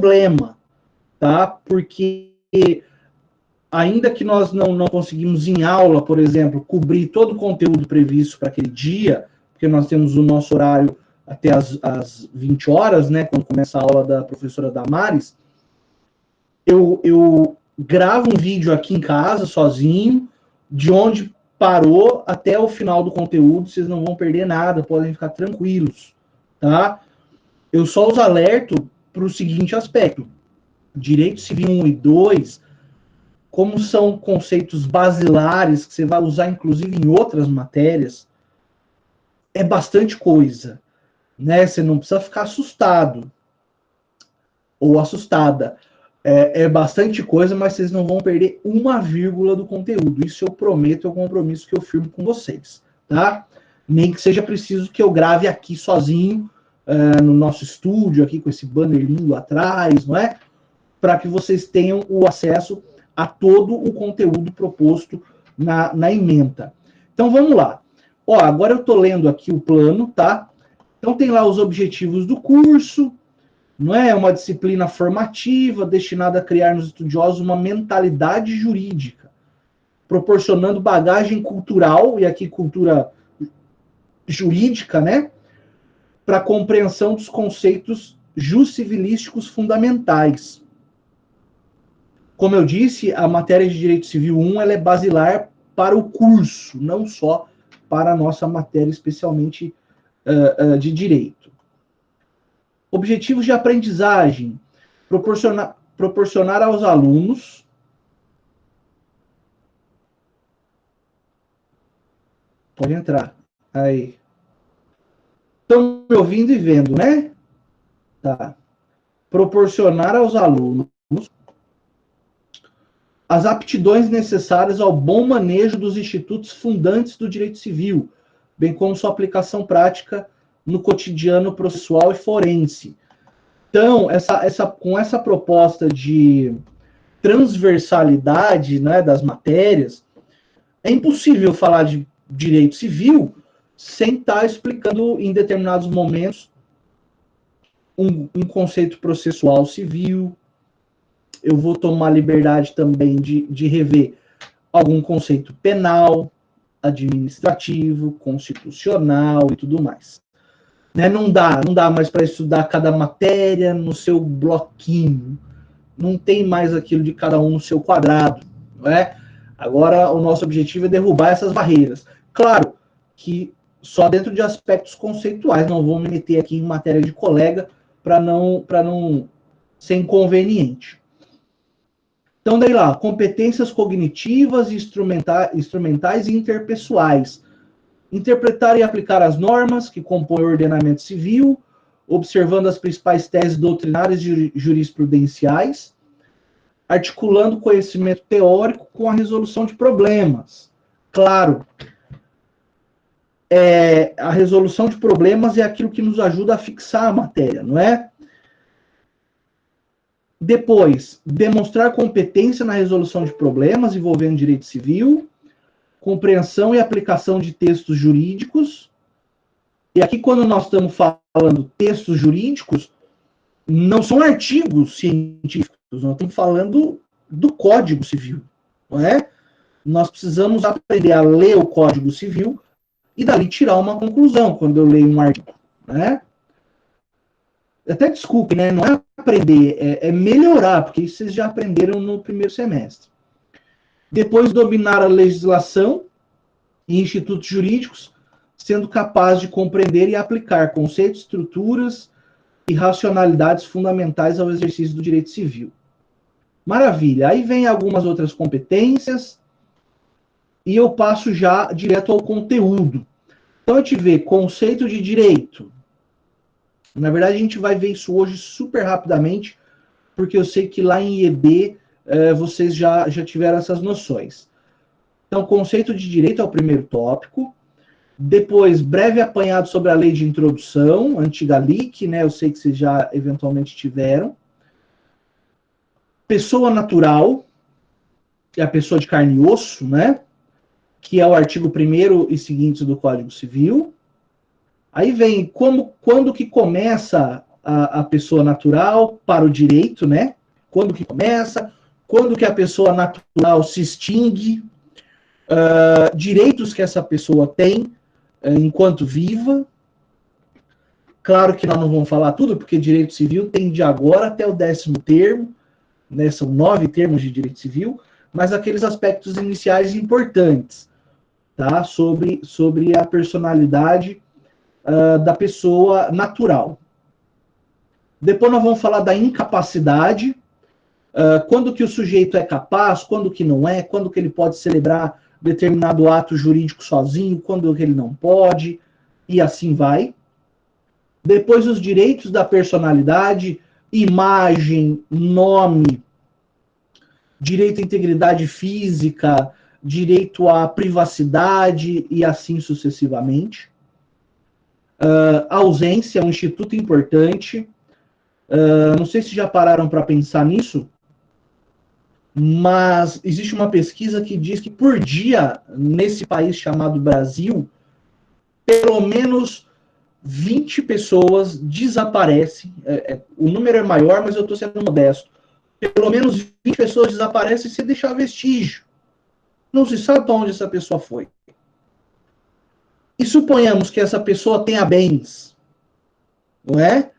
problema, tá? Porque ainda que nós não conseguimos em aula, por exemplo, cobrir todo o conteúdo previsto para aquele dia, porque nós temos o nosso horário até as 20 horas, né, quando começa a aula da professora Damares, eu gravo um vídeo aqui em casa, sozinho, de onde parou até o final do conteúdo, vocês não vão perder nada, podem ficar tranquilos, tá? Eu só os alerto para o seguinte aspecto: Direito Civil 1 e 2, como são conceitos basilares que você vai usar inclusive em outras matérias, é bastante coisa, né? Você não precisa ficar assustado ou assustada. É bastante coisa, mas vocês não vão perder uma vírgula do conteúdo. Isso eu prometo, é um compromisso que eu firmo com vocês, tá? Nem que seja preciso que eu grave aqui sozinho, no nosso estúdio, aqui com esse banner lindo atrás, não é? Para que vocês tenham o acesso a todo o conteúdo proposto na ementa. Então vamos lá. Ó, agora eu estou lendo aqui o plano, tá? Então tem lá os objetivos do curso, não é? Uma disciplina formativa destinada a criar nos estudiosos uma mentalidade jurídica, proporcionando bagagem cultural, e aqui cultura jurídica, né? Para a compreensão dos conceitos juscivilísticos fundamentais. Como eu disse, a matéria de Direito Civil 1 ela é basilar para o curso, não só para a nossa matéria, especialmente de Direito. Objetivos de aprendizagem: proporcionar aos alunos pode entrar. Aí. Estão me ouvindo e vendo, né? Tá. Proporcionar aos alunos as aptidões necessárias ao bom manejo dos institutos fundantes do direito civil, bem como sua aplicação prática no cotidiano processual e forense. Então, com essa proposta de transversalidade, né, das matérias, é impossível falar de direito civil sem estar explicando em determinados momentos um conceito processual civil. Eu vou tomar liberdade também de rever algum conceito penal, administrativo, constitucional e tudo mais. Né? Não dá mais para estudar cada matéria no seu bloquinho. Não tem mais aquilo de cada um no seu quadrado. Não é? Agora, o nosso objetivo é derrubar essas barreiras. Claro que só dentro de aspectos conceituais, não vou me meter aqui em matéria de colega para não ser inconveniente. Então, daí lá, competências cognitivas, instrumentais e interpessoais. Interpretar e aplicar as normas que compõem o ordenamento civil, observando as principais teses doutrinárias e jurisprudenciais, articulando conhecimento teórico com a resolução de problemas. Claro, a resolução de problemas é aquilo que nos ajuda a fixar a matéria, não é? Depois, demonstrar competência na resolução de problemas envolvendo direito civil, compreensão e aplicação de textos jurídicos. E aqui, quando nós estamos falando textos jurídicos, não são artigos científicos, nós estamos falando do Código Civil, não é? Nós precisamos aprender a ler o Código Civil e dali tirar uma conclusão quando eu leio um artigo, né? Até desculpe, né? Não é aprender, é melhorar, porque isso vocês já aprenderam no primeiro semestre. Depois, dominar a legislação e institutos jurídicos, sendo capaz de compreender e aplicar conceitos, estruturas e racionalidades fundamentais ao exercício do direito civil. Maravilha. Aí vem algumas outras competências e eu passo já direto ao conteúdo. Então, a gente vê conceito de direito. Na verdade, a gente vai ver isso hoje super rapidamente, porque eu sei que lá em IEB vocês já tiveram essas noções. Então, conceito de direito é o primeiro tópico. Depois, breve apanhado sobre a lei de introdução, antiga LIC, né? Eu sei que vocês já eventualmente tiveram. Pessoa natural, que é a pessoa de carne e osso, né? Que é o artigo 1º e seguintes do Código Civil. Aí vem quando que começa a pessoa natural para o direito, né? Quando que começa, quando que a pessoa natural se extingue, direitos que essa pessoa tem enquanto viva. Claro que nós não vamos falar tudo, porque direito civil tem de agora até o 10º termo, né? São 9 termos de direito civil, mas aqueles aspectos iniciais importantes, tá? Sobre a personalidade da pessoa natural. Depois nós vamos falar da incapacidade, quando que o sujeito é capaz, quando que não é, quando que ele pode celebrar determinado ato jurídico sozinho, quando que ele não pode, e assim vai. Depois os direitos da personalidade, imagem, nome, direito à integridade física, direito à privacidade e assim sucessivamente. A ausência é um instituto importante. Não sei se já pararam para pensar nisso, mas existe uma pesquisa que diz que por dia, nesse país chamado Brasil, pelo menos 20 pessoas desaparecem. O número é maior, mas eu estou sendo modesto. Pelo menos 20 pessoas desaparecem sem deixar vestígio. Não se sabe para onde essa pessoa foi. E suponhamos que essa pessoa tenha bens, não é?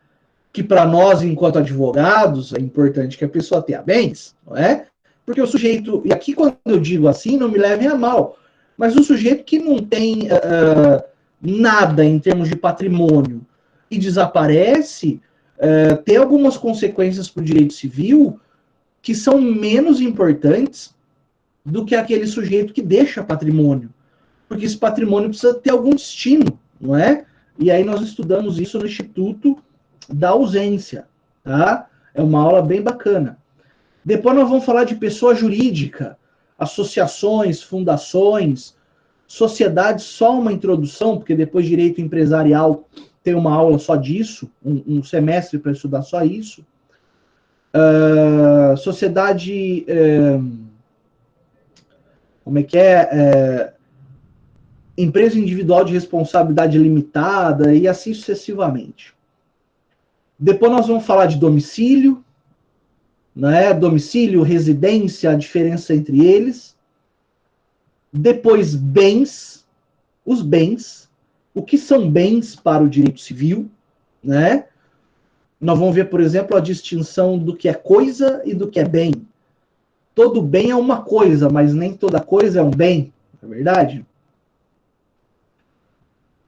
Que para nós, enquanto advogados, é importante que a pessoa tenha bens, não é? Porque o sujeito, e aqui quando eu digo assim, não me levem a mal, mas o sujeito que não tem nada em termos de patrimônio e desaparece, tem algumas consequências para o direito civil que são menos importantes do que aquele sujeito que deixa patrimônio. Porque esse patrimônio precisa ter algum destino, não é? E aí nós estudamos isso no Instituto da Ausência, tá? É uma aula bem bacana. Depois nós vamos falar de pessoa jurídica, associações, fundações, sociedades, só uma introdução, porque depois direito empresarial tem uma aula só disso, um semestre para estudar só isso. Sociedade, como é que é? Empresa individual de responsabilidade limitada e assim sucessivamente. Depois nós vamos falar de domicílio, né? Domicílio, residência, a diferença entre eles. Depois bens, os bens, o que são bens para o direito civil, né? Nós vamos ver, por exemplo, a distinção do que é coisa e do que é bem. Todo bem é uma coisa, mas nem toda coisa é um bem, não é verdade?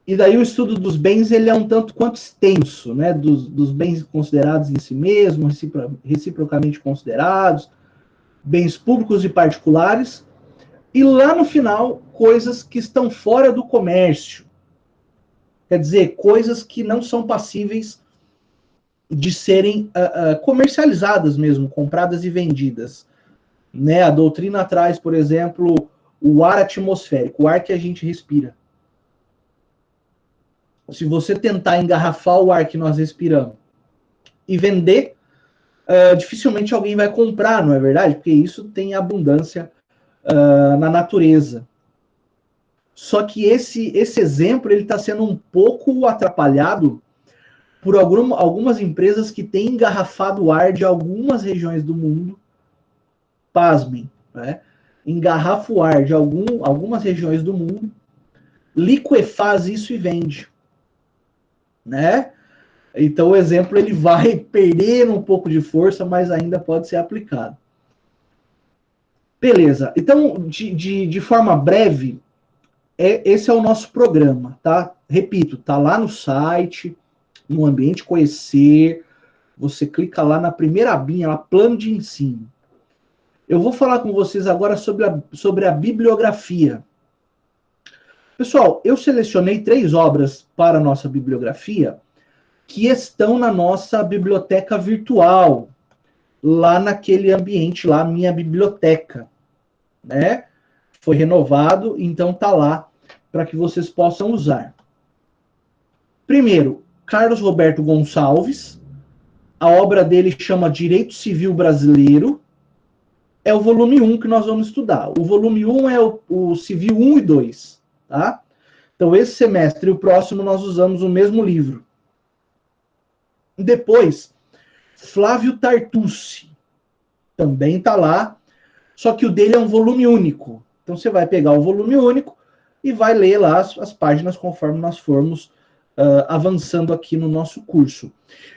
E daí o estudo dos bens ele é um tanto quanto extenso, né? Dos bens considerados em si mesmo, reciprocamente considerados, bens públicos e particulares, e lá no final, coisas que estão fora do comércio. Quer dizer, coisas que não são passíveis de serem comercializadas mesmo, compradas e vendidas. Né? A doutrina traz, por exemplo, o ar atmosférico, o ar que a gente respira. Se você tentar engarrafar o ar que nós respiramos e vender, dificilmente alguém vai comprar, não é verdade? Porque isso tem abundância na natureza. Só que esse exemplo ele está sendo um pouco atrapalhado por algumas empresas que têm engarrafado o ar de algumas regiões do mundo. Pasmem, né? Engarrafa o ar de algumas regiões do mundo, liquefaz isso e vende. Né? Então o exemplo ele vai perder um pouco de força, mas ainda pode ser aplicado. Beleza. Então, de forma breve, esse é o nosso programa, tá? Repito, tá lá no site, no Ambiente Conhecer. Você clica lá na primeira abinha, lá, plano de ensino. Eu vou falar com vocês agora sobre a bibliografia. Pessoal, eu selecionei 3 obras para a nossa bibliografia que estão na nossa biblioteca virtual, lá naquele ambiente lá, minha biblioteca, né? Foi renovado, então tá lá para que vocês possam usar. Primeiro, Carlos Roberto Gonçalves, a obra dele chama Direito Civil Brasileiro, é o volume 1 que nós vamos estudar. O volume 1 é o Civil 1 e 2, tá? Então esse semestre e o próximo nós usamos o mesmo livro. Depois, Flávio Tartucci, também está lá, só que o dele é um volume único. Então você vai pegar o volume único e vai ler lá as páginas conforme nós formos avançando aqui no nosso curso.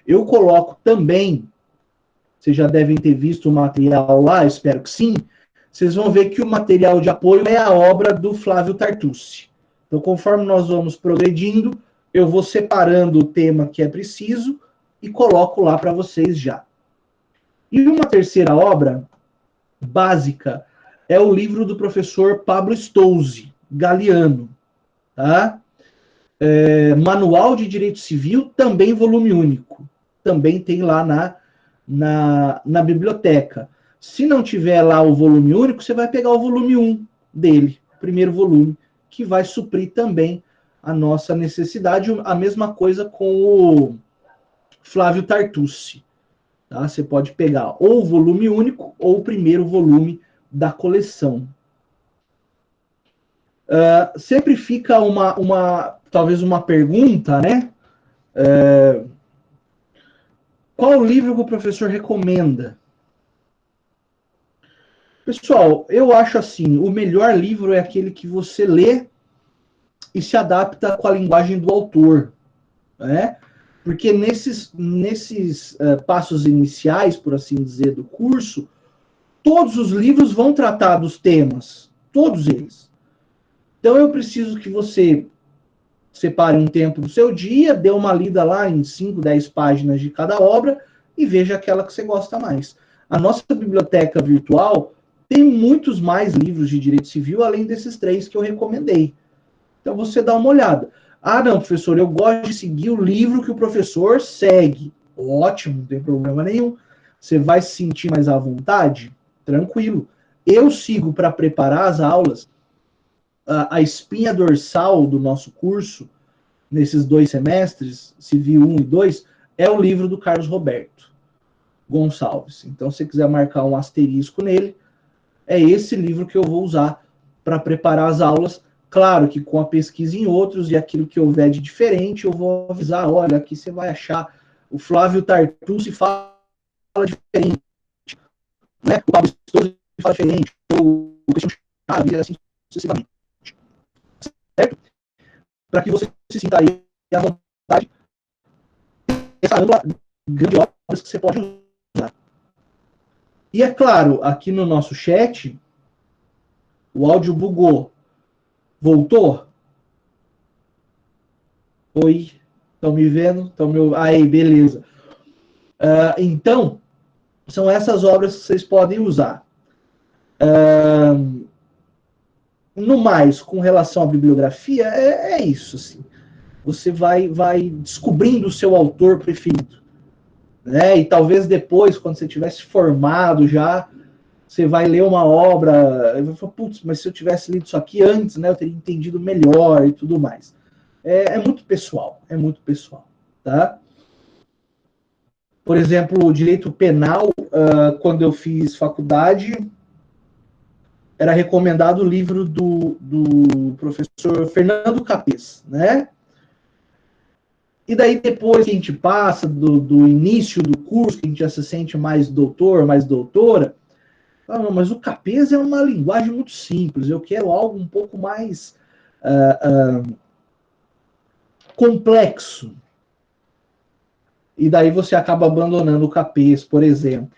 Eu coloco também, vocês já devem ter visto o material lá, espero que sim, vocês vão ver que o material de apoio é a obra do Flávio Tartucci. Então, conforme nós vamos progredindo, eu vou separando o tema que é preciso e coloco lá para vocês já. E uma terceira obra básica é o livro do professor Pablo Stouzy, Galiano, tá? Manual de Direito Civil, também volume único. Também tem lá na biblioteca. Se não tiver lá o volume único, você vai pegar o volume 1 dele, o primeiro volume, que vai suprir também a nossa necessidade. A mesma coisa com o Flávio Tartucci. Tá? Você pode pegar ou o volume único ou o primeiro volume da coleção. Sempre fica talvez uma pergunta, né? Qual o livro que o professor recomenda? Pessoal, eu acho assim, o melhor livro é aquele que você lê e se adapta com a linguagem do autor, né? Porque nesses passos iniciais, por assim dizer, do curso, todos os livros vão tratar dos temas, todos eles. Então eu preciso que você separe um tempo do seu dia, dê uma lida lá em 5, 10 páginas de cada obra e veja aquela que você gosta mais. A nossa biblioteca virtual tem muitos mais livros de direito civil, além desses 3 que eu recomendei. Então você dá uma olhada. Ah, não, professor, eu gosto de seguir o livro que o professor segue. Ótimo, não tem problema nenhum. Você vai se sentir mais à vontade? Tranquilo. Eu sigo para preparar as aulas a espinha dorsal do nosso curso, nesses 2 semestres, Civil 1 e 2, é o livro do Carlos Roberto Gonçalves. Então, se você quiser marcar um asterisco nele, é esse livro que eu vou usar para preparar as aulas. Claro que com a pesquisa em outros e aquilo que houver de diferente, eu vou avisar, olha, aqui você vai achar o Flávio Tartucci fala diferente, né? O Pablo Stouzy fala diferente, o Cristiano Chaves, assim sucessivamente. Certo? Para que você se sinta aí à vontade, essa ampla grande obras que você pode usar. E é claro, aqui no nosso chat, o áudio bugou. Voltou? Oi, estão me vendo? Estão me... Aí, beleza. Então, são essas obras que vocês podem usar. No mais, com relação à bibliografia, é isso. Assim. Você vai descobrindo o seu autor preferido. Né? E talvez depois, quando você tivesse formado já, você vai ler uma obra, e vai falar, putz, mas se eu tivesse lido isso aqui antes, né, eu teria entendido melhor e tudo mais. É muito pessoal, tá? Por exemplo, o direito penal, quando eu fiz faculdade, era recomendado o livro do professor Fernando Capês, né? E daí, depois que a gente passa do início do curso, que a gente já se sente mais doutor, mais doutora, não, mas o Capês é uma linguagem muito simples, eu quero algo um pouco mais complexo. E daí você acaba abandonando o Capês, por exemplo.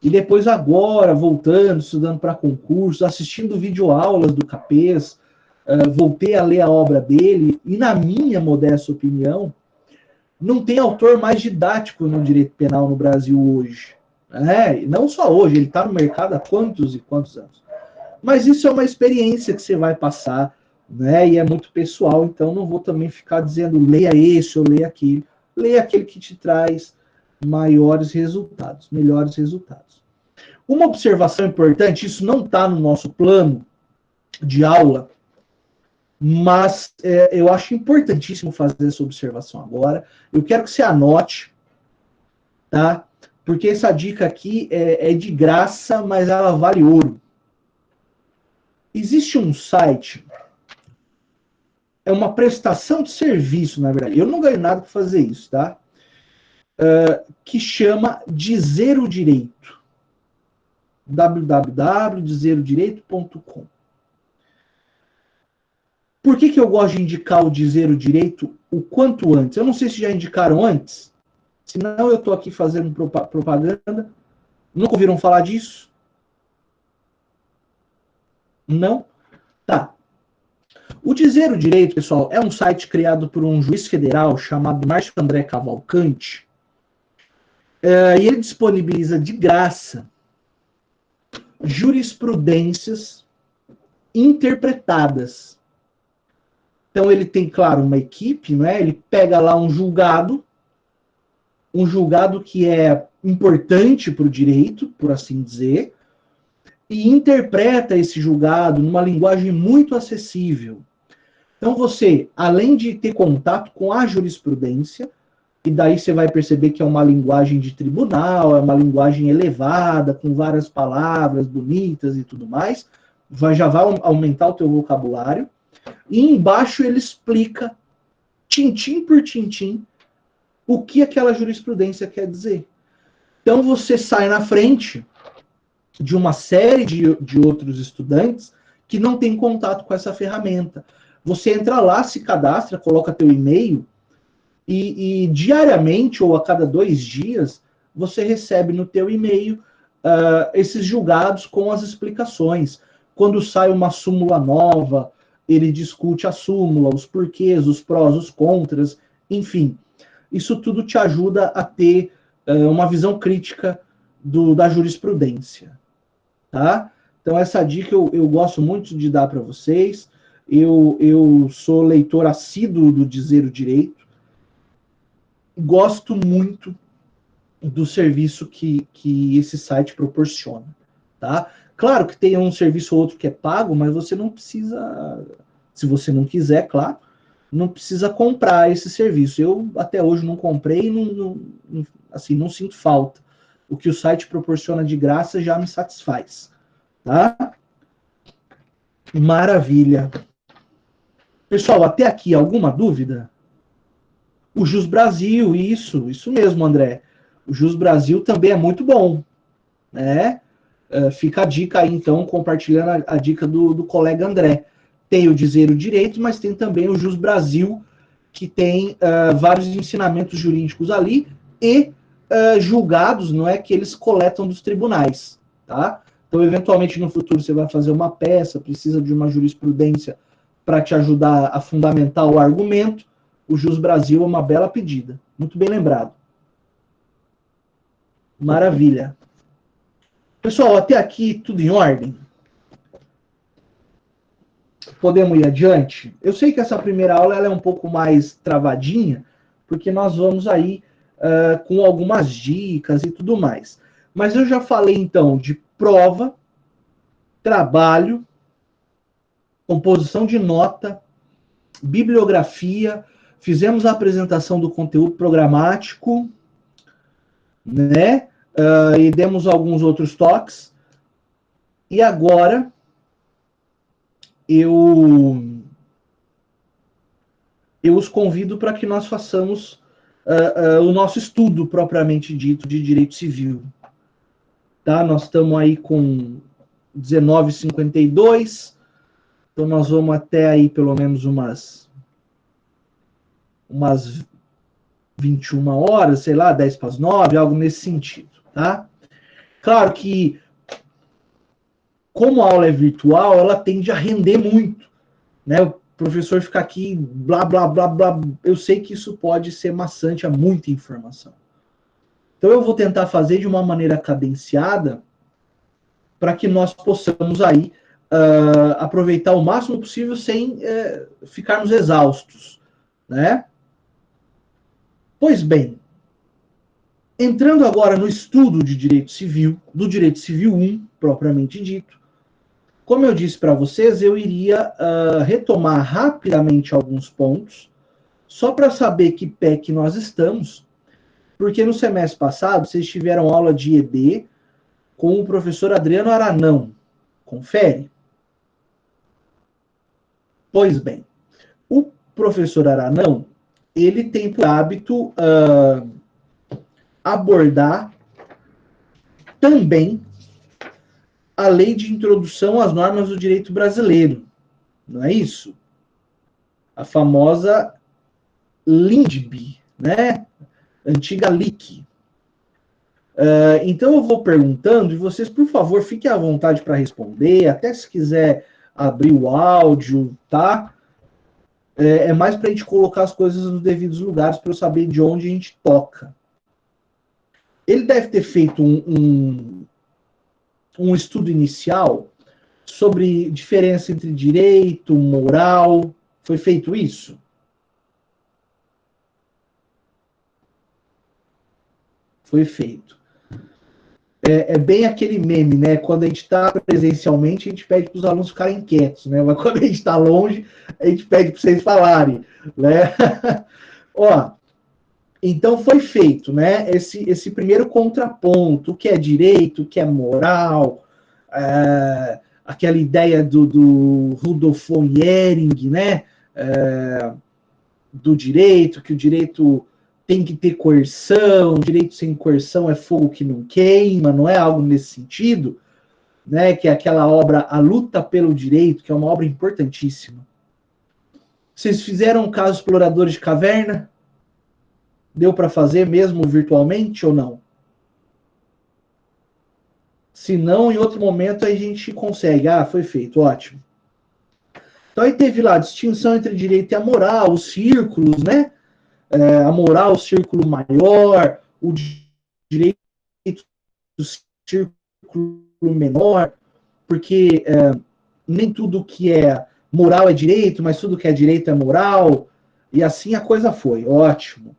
E depois agora, voltando, estudando para concurso, assistindo videoaulas do Capês, voltei a ler a obra dele, e na minha modesta opinião, não tem autor mais didático no direito penal no Brasil hoje. Né? Não só hoje, ele está no mercado há quantos e quantos anos. Mas isso é uma experiência que você vai passar, né? E é muito pessoal, então não vou também ficar dizendo leia esse ou leia aquele. Leia aquele que te traz maiores resultados, melhores resultados. Uma observação importante, isso não está no nosso plano de aula, mas eu acho importantíssimo fazer essa observação agora. Eu quero que você anote, tá? Porque essa dica aqui é de graça, mas ela vale ouro. Existe um site, é uma prestação de serviço, na verdade. Eu não ganho nada para fazer isso, tá? que chama Dizer o Direito. www.dizerodireito.com. Por que eu gosto de indicar o Dizer o Direito o quanto antes? Eu não sei se já indicaram antes, senão eu estou aqui fazendo propaganda. Nunca ouviram falar disso? Não? Tá. O Dizer o Direito, pessoal, é um site criado por um juiz federal chamado Márcio André Cavalcante, e ele disponibiliza de graça jurisprudências interpretadas. Então ele tem, claro, uma equipe, né? Ele pega lá um julgado que é importante para o direito, por assim dizer, e interpreta esse julgado numa linguagem muito acessível. Então você, além de ter contato com a jurisprudência, e daí você vai perceber que é uma linguagem de tribunal, é uma linguagem elevada, com várias palavras bonitas e tudo mais, já vai aumentar o teu vocabulário. E embaixo ele explica, tintim por tintim, o que aquela jurisprudência quer dizer. Então você sai na frente de uma série de outros estudantes que não tem contato com essa ferramenta. Você entra lá, se cadastra, coloca teu e-mail e diariamente ou a cada 2 dias você recebe no teu e-mail esses julgados com as explicações. Quando sai uma súmula nova, ele discute a súmula, os porquês, os prós, os contras, enfim. Isso tudo te ajuda a ter uma visão crítica da jurisprudência. Tá? Então essa dica eu gosto muito de dar para vocês. Eu sou leitor assíduo do Dizer o Direito. Gosto muito do serviço que esse site proporciona. Tá? Claro que tem um serviço ou outro que é pago, mas você não precisa, se você não quiser, claro, não precisa comprar esse serviço. Eu até hoje não comprei e assim, não sinto falta. O que o site proporciona de graça já me satisfaz. Tá? Maravilha. Pessoal, até aqui, alguma dúvida? O Jus Brasil, isso mesmo, André. O Jus Brasil também é muito bom, né? Fica a dica aí, então, compartilhando a dica do colega André. Tem o Dizer o Direito, mas tem também o Jus Brasil, que tem vários ensinamentos jurídicos ali e julgados, não é, que eles coletam dos tribunais, tá? Então, eventualmente, no futuro, você vai fazer uma peça, precisa de uma jurisprudência para te ajudar a fundamentar o argumento. O Jus Brasil é uma bela pedida. Muito bem lembrado. Maravilha. Pessoal, até aqui tudo em ordem? Podemos ir adiante? Eu sei que essa primeira aula ela é um pouco mais travadinha, porque nós vamos aí com algumas dicas e tudo mais. Mas eu já falei, então, de prova, trabalho, composição de nota, bibliografia, fizemos a apresentação do conteúdo programático, né? E demos alguns outros toques. E agora eu os convido para que nós façamos o nosso estudo propriamente dito de direito civil. Tá? Nós estamos aí com 19h52, então nós vamos até aí pelo menos umas 21 horas, sei lá, 10 para as 9, algo nesse sentido. Tá? Claro que, como a aula é virtual, ela tende a render muito, né? O professor ficar aqui, blá, blá, blá, blá. Eu sei que isso pode ser maçante a muita informação. Então eu vou tentar fazer de uma maneira cadenciada para que nós possamos aí aproveitar o máximo possível sem ficarmos exaustos, né? Pois bem, entrando agora no estudo de direito civil, do direito civil 1, propriamente dito, como eu disse para vocês, eu iria retomar rapidamente alguns pontos, só para saber que pé que nós estamos, porque no semestre passado vocês tiveram aula de EB com o professor Adriano Aranão. Confere? Pois bem, o professor Aranão, ele tem por hábito abordar também a lei de introdução às normas do direito brasileiro. Não é isso? A famosa LINDB, né? Antiga LIC. Então eu vou perguntando, e vocês, por favor, fiquem à vontade para responder, até se quiser abrir o áudio, tá? É mais para a gente colocar as coisas nos devidos lugares, para eu saber de onde a gente toca. Ele deve ter feito um estudo inicial sobre diferença entre direito, moral. Foi feito isso? Foi feito. É bem aquele meme, né? Quando a gente está presencialmente, a gente pede para os alunos ficarem quietos, né? Mas quando a gente está longe, a gente pede para vocês falarem, né? Ó, então foi feito, né? Esse primeiro contraponto, o que é direito, o que é moral, aquela ideia do Rudolf von Ehring, né? Do direito, que o direito tem que ter coerção, direito sem coerção é fogo que não queima, não é algo nesse sentido, né? Que é aquela obra A Luta pelo Direito, que é uma obra importantíssima. Vocês fizeram caso Exploradores de Caverna? Deu para fazer mesmo virtualmente ou não? Se não, em outro momento a gente consegue. Ah, foi feito, ótimo. Então aí teve lá a distinção entre direito e a moral, os círculos, né? A moral, o círculo maior, o direito, o círculo menor, porque nem tudo que é moral é direito, mas tudo que é direito é moral, e assim a coisa foi, ótimo.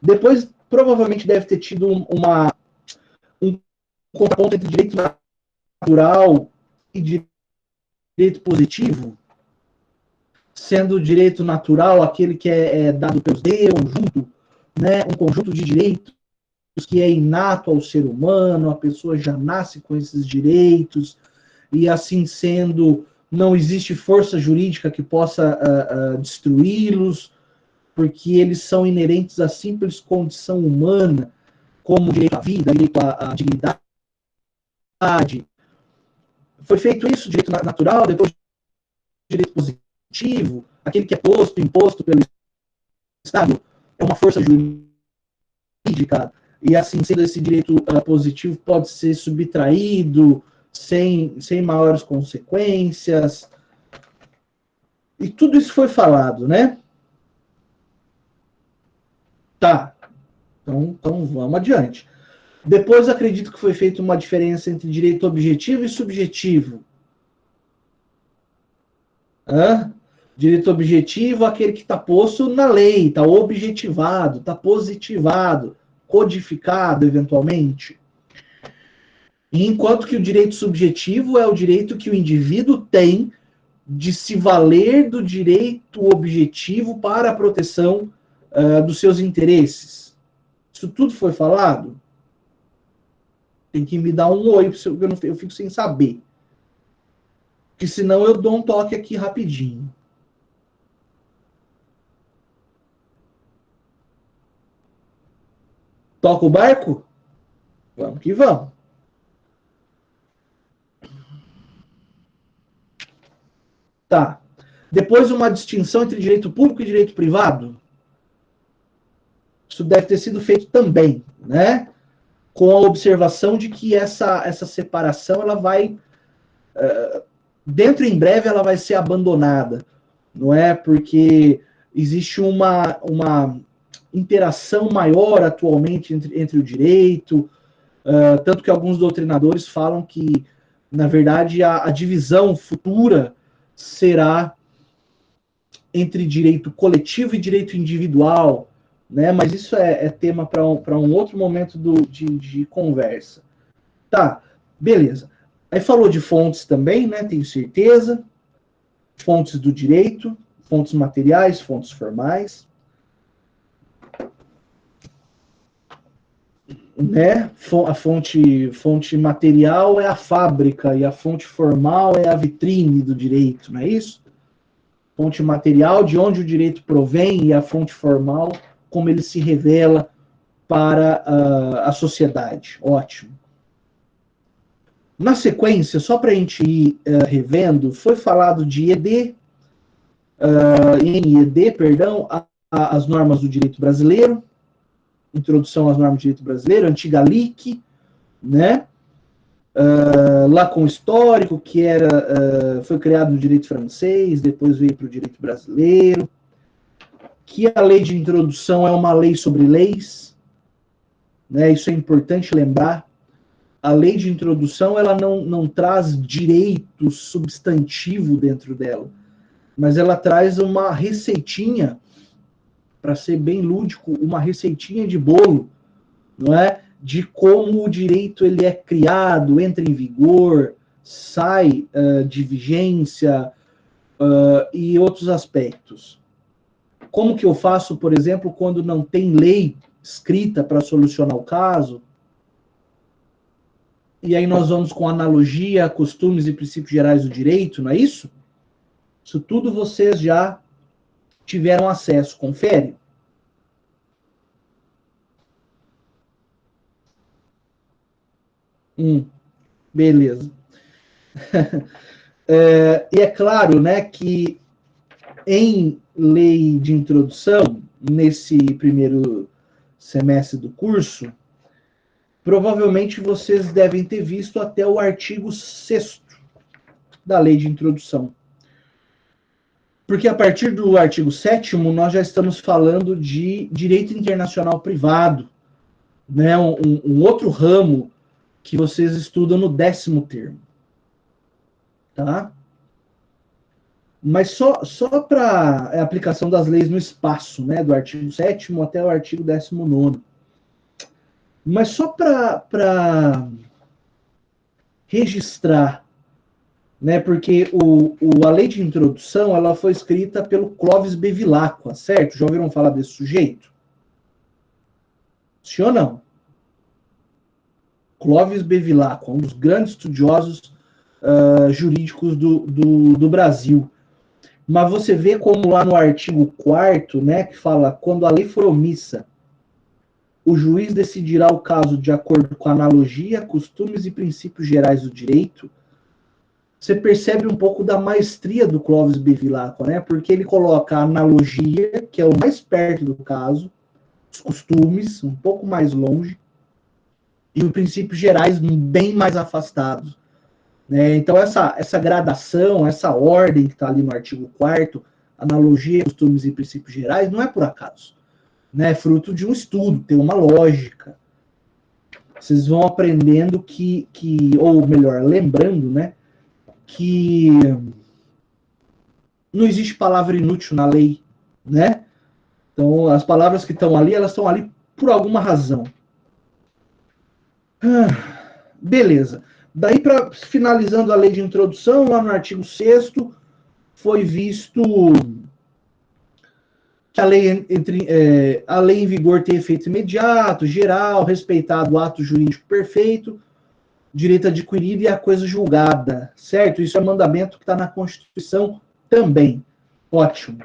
Depois, provavelmente deve ter tido um contraponto entre direito natural e direito positivo, sendo o direito natural aquele que é dado pelos deuses, né, um conjunto de direitos que é inato ao ser humano, a pessoa já nasce com esses direitos, e assim sendo, não existe força jurídica que possa destruí-los, porque eles são inerentes à simples condição humana, como direito à vida, direito à dignidade. Foi feito isso, direito natural, depois direito positivo, aquele que é imposto pelo Estado, é uma força jurídica, e assim, sendo esse direito positivo, pode ser subtraído sem maiores consequências. E tudo isso foi falado, né? Tá. Então vamos adiante. Depois acredito que foi feita uma diferença entre direito objetivo e subjetivo. Direito objetivo, aquele que está posto na lei, está objetivado, está positivado, codificado, eventualmente. Enquanto que o direito subjetivo é o direito que o indivíduo tem de se valer do direito objetivo para a proteção dos seus interesses. Isso tudo foi falado? Tem que me dar um oi, eu fico sem saber. Porque senão eu dou um toque aqui rapidinho. Toca o barco? Vamos que vamos. Tá. Depois, uma distinção entre direito público e direito privado. Isso deve ter sido feito também, né? Com a observação de que essa separação ela vai, dentro em breve, ela vai ser abandonada, não é? Porque existe uma interação maior atualmente entre o direito, tanto que alguns doutrinadores falam que, na verdade, a divisão futura será entre direito coletivo e direito individual, né? Mas isso é tema para um outro momento de conversa. Tá, beleza. Aí falou de fontes também, né? Tenho certeza. Fontes do direito, fontes materiais, fontes formais. Né? A fonte material é a fábrica e a fonte formal é a vitrine do direito, não é isso? Fonte material de onde o direito provém e a fonte formal como ele se revela para a sociedade. Ótimo. Na sequência, só para a gente ir revendo, foi falado de ED, em ED, perdão, as normas do direito brasileiro, introdução às normas do direito brasileiro, antiga LIC, né? Lá com o histórico, que foi criado no direito francês, depois veio para o direito brasileiro, que a lei de introdução é uma lei sobre leis, né? Isso é importante lembrar. A lei de introdução, ela não traz direito substantivo dentro dela, mas ela traz uma receitinha, para ser bem lúdico, uma receitinha de bolo, não é? De como o direito ele é criado, entra em vigor, sai de vigência e outros aspectos. Como que eu faço, por exemplo, quando não tem lei escrita para solucionar o caso? E aí nós vamos com analogia, costumes e princípios gerais do direito, não é isso? Isso tudo vocês já tiveram acesso. Confere. Beleza. E é claro, né, que em lei de introdução, nesse primeiro semestre do curso, provavelmente vocês devem ter visto até o artigo 6º da lei de introdução. Porque a partir do artigo 7º, nós já estamos falando de direito internacional privado, né? Um outro ramo que vocês estudam no 10º termo. Tá? Mas só para a aplicação das leis no espaço, né? Do artigo 7º até o artigo 19º. Mas só para registrar, né? Porque a lei de introdução ela foi escrita pelo Clovis Bevilacqua, certo? Já ouviram falar desse sujeito? Sim ou não? Clovis Bevilacqua, um dos grandes estudiosos jurídicos do Brasil. Mas você vê como lá no artigo 4º, né, que fala, quando a lei for omissa, o juiz decidirá o caso de acordo com a analogia, costumes e princípios gerais do direito. Você percebe um pouco da maestria do Clovis Bevilacqua, né? Porque ele coloca a analogia, que é o mais perto do caso, os costumes, um pouco mais longe, e os princípios gerais bem mais afastados. Né? Então, essa gradação, essa ordem que está ali no artigo 4º, analogia, costumes e princípios gerais, não é por acaso. Né? É fruto de um estudo, tem uma lógica. Vocês vão aprendendo ou melhor, lembrando, né, que não existe palavra inútil na lei, né? Então, as palavras que estão ali, elas estão ali por alguma razão. Beleza. Daí, finalizando a lei de introdução, lá no artigo 6º, foi visto que a lei em vigor tem efeito imediato, geral, respeitado o ato jurídico perfeito, direito adquirido e a coisa julgada, certo? Isso é mandamento que está na Constituição também. Ótimo.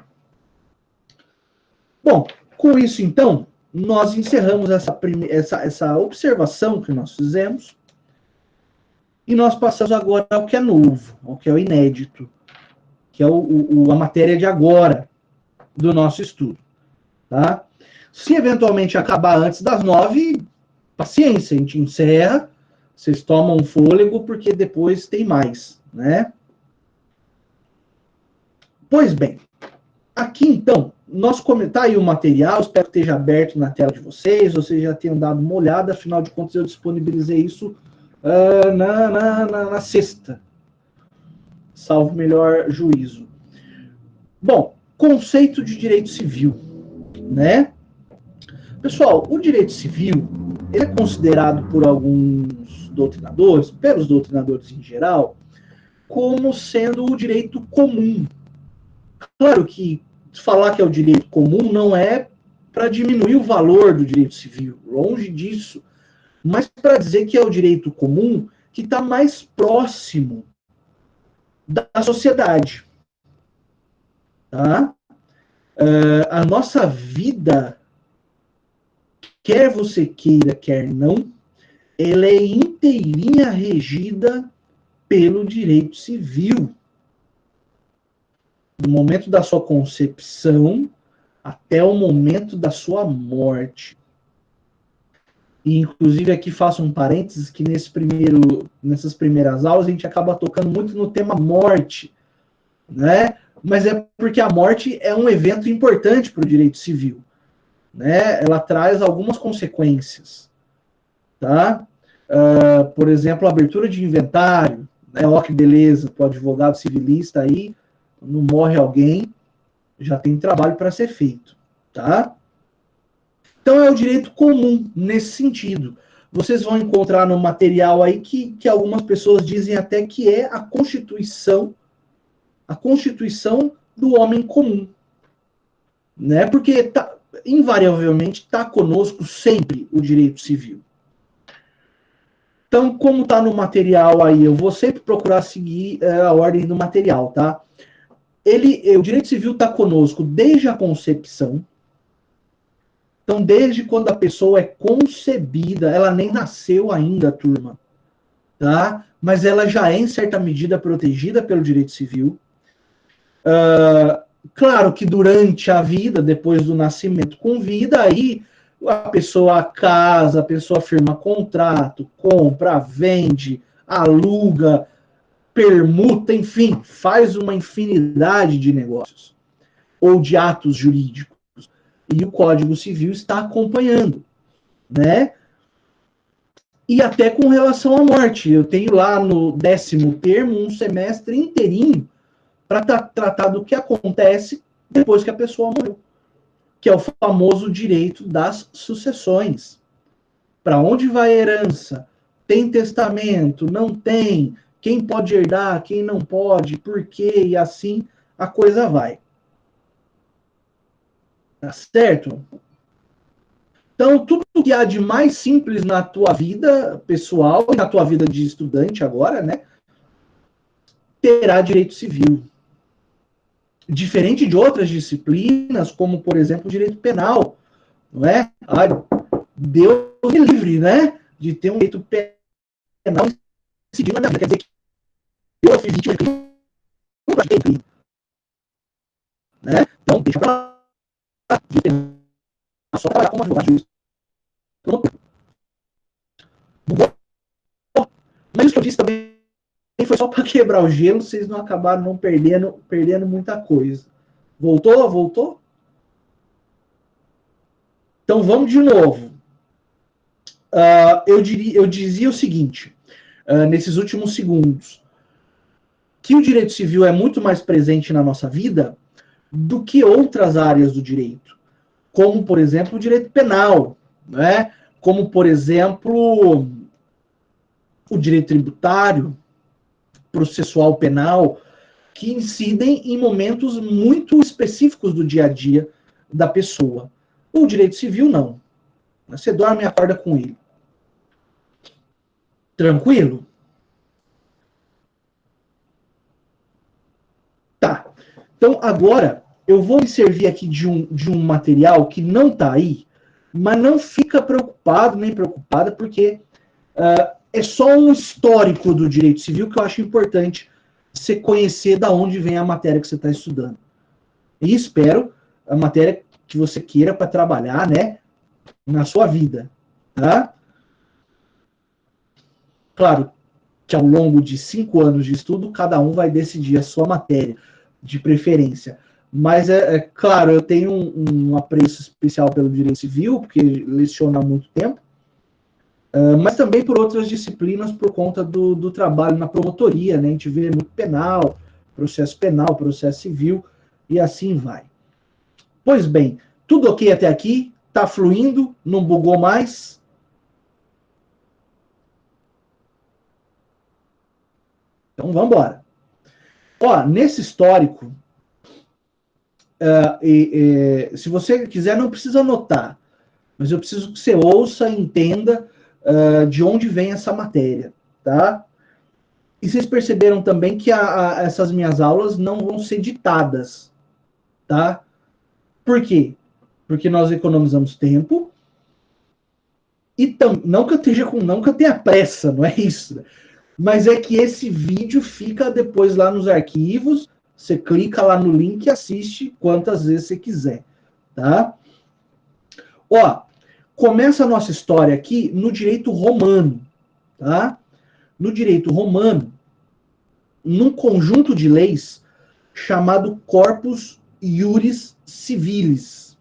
Bom, com isso, então, nós encerramos essa observação que nós fizemos e nós passamos agora ao que é novo, ao que é o inédito, que é a matéria de agora do nosso estudo. Tá? Se eventualmente acabar antes das 9, paciência, a gente encerra, vocês tomam um fôlego, porque depois tem mais, né? Pois bem, aqui então, nós comentar aí o material, espero que esteja aberto na tela de vocês já tenham dado uma olhada, afinal de contas eu disponibilizei isso na sexta, salvo melhor juízo. Bom, conceito de direito civil, né? Pessoal, o direito civil ele é considerado por alguns doutrinadores, pelos doutrinadores em geral, como sendo o direito comum. Claro que falar que é o direito comum não é para diminuir o valor do direito civil, longe disso, mas para dizer que é o direito comum que está mais próximo da sociedade. Tá? A nossa vida, quer você queira, quer não, ela é inteirinha regida pelo direito civil. Do momento da sua concepção até o momento da sua morte. E, inclusive, aqui faço um parênteses que nessas primeiras aulas a gente acaba tocando muito no tema morte, né? Mas é porque a morte é um evento importante para o direito civil, né? Ela traz algumas consequências, tá? Por exemplo, a abertura de inventário, né? Ó, que beleza, para o advogado civilista aí, não morre alguém, já tem trabalho para ser feito, tá? Então é o direito comum nesse sentido. Vocês vão encontrar no material aí que algumas pessoas dizem até que é a Constituição do homem comum, né? Porque invariavelmente está conosco sempre o direito civil. Então, como está no material aí, eu vou sempre procurar seguir a ordem do material, tá? O direito civil está conosco desde a concepção. Então, desde quando a pessoa é concebida, ela nem nasceu ainda, turma, tá? Mas ela já é, em certa medida, protegida pelo direito civil. Claro que durante a vida, depois do nascimento com vida, aí a pessoa casa, a pessoa firma contrato, compra, vende, aluga, permuta, enfim, faz uma infinidade de negócios ou de atos jurídicos. E o Código Civil está acompanhando, né? E até com relação à morte. Eu tenho lá no 10º termo um semestre inteirinho para tratar do que acontece depois que a pessoa morreu, que é o famoso direito das sucessões. Para onde vai a herança? Tem testamento? Não tem? Quem pode herdar? Quem não pode? Por quê? E assim a coisa vai. Tá certo? Então, tudo que há de mais simples na tua vida pessoal e na tua vida de estudante agora, né, terá direito civil. Diferente de outras disciplinas, como, por exemplo, o direito penal, não é? Ai, Deus me livre, né, de ter um direito penal decidido na minha vida. Quer dizer que eu fiz vítima de crime, não pratiquei crime, né? Então, deixa pra lá. Só trabalhar como advogado juiz. Mas isso que eu disse também foi só para quebrar o gelo, vocês não acabaram não perdendo muita coisa. Voltou? Voltou? Então vamos de novo. Eu dizia o seguinte, nesses últimos segundos, que o direito civil é muito mais presente na nossa vida do que outras áreas do direito, como, por exemplo, o direito penal, né? Como, por exemplo, o direito tributário, processual penal, que incidem em momentos muito específicos do dia a dia da pessoa. O direito civil, não. Você dorme e acorda com ele. Tranquilo? Tá. Então, agora, eu vou me servir aqui de um material que não está aí, mas não fica preocupado nem preocupada, porque é só um histórico do direito civil que eu acho importante você conhecer da onde vem a matéria que você está estudando. E espero a matéria que você queira para trabalhar, né, na sua vida, tá? Claro que ao longo de 5 anos de estudo, cada um vai decidir a sua matéria, de preferência. Mas, claro, eu tenho um apreço especial pelo direito civil, porque leciono há muito tempo, mas também por outras disciplinas, por conta do trabalho na promotoria, né? A gente vê muito penal, processo civil, e assim vai. Pois bem, tudo ok até aqui? Tá fluindo? Não bugou mais? Então vamos embora. Ó, nesse histórico, se você quiser, não precisa anotar, mas eu preciso que você ouça e entenda de onde vem essa matéria, tá? E vocês perceberam também que essas minhas aulas não vão ser ditadas, tá? Por quê? Porque nós economizamos tempo E não que eu esteja com, não que eu tenha pressa, não é isso. Mas é que esse vídeo fica depois lá nos arquivos. Você clica lá no link e assiste quantas vezes você quiser, tá? Ó, começa a nossa história aqui no direito romano, tá? No direito romano, num conjunto de leis chamado Corpus Iuris Civilis.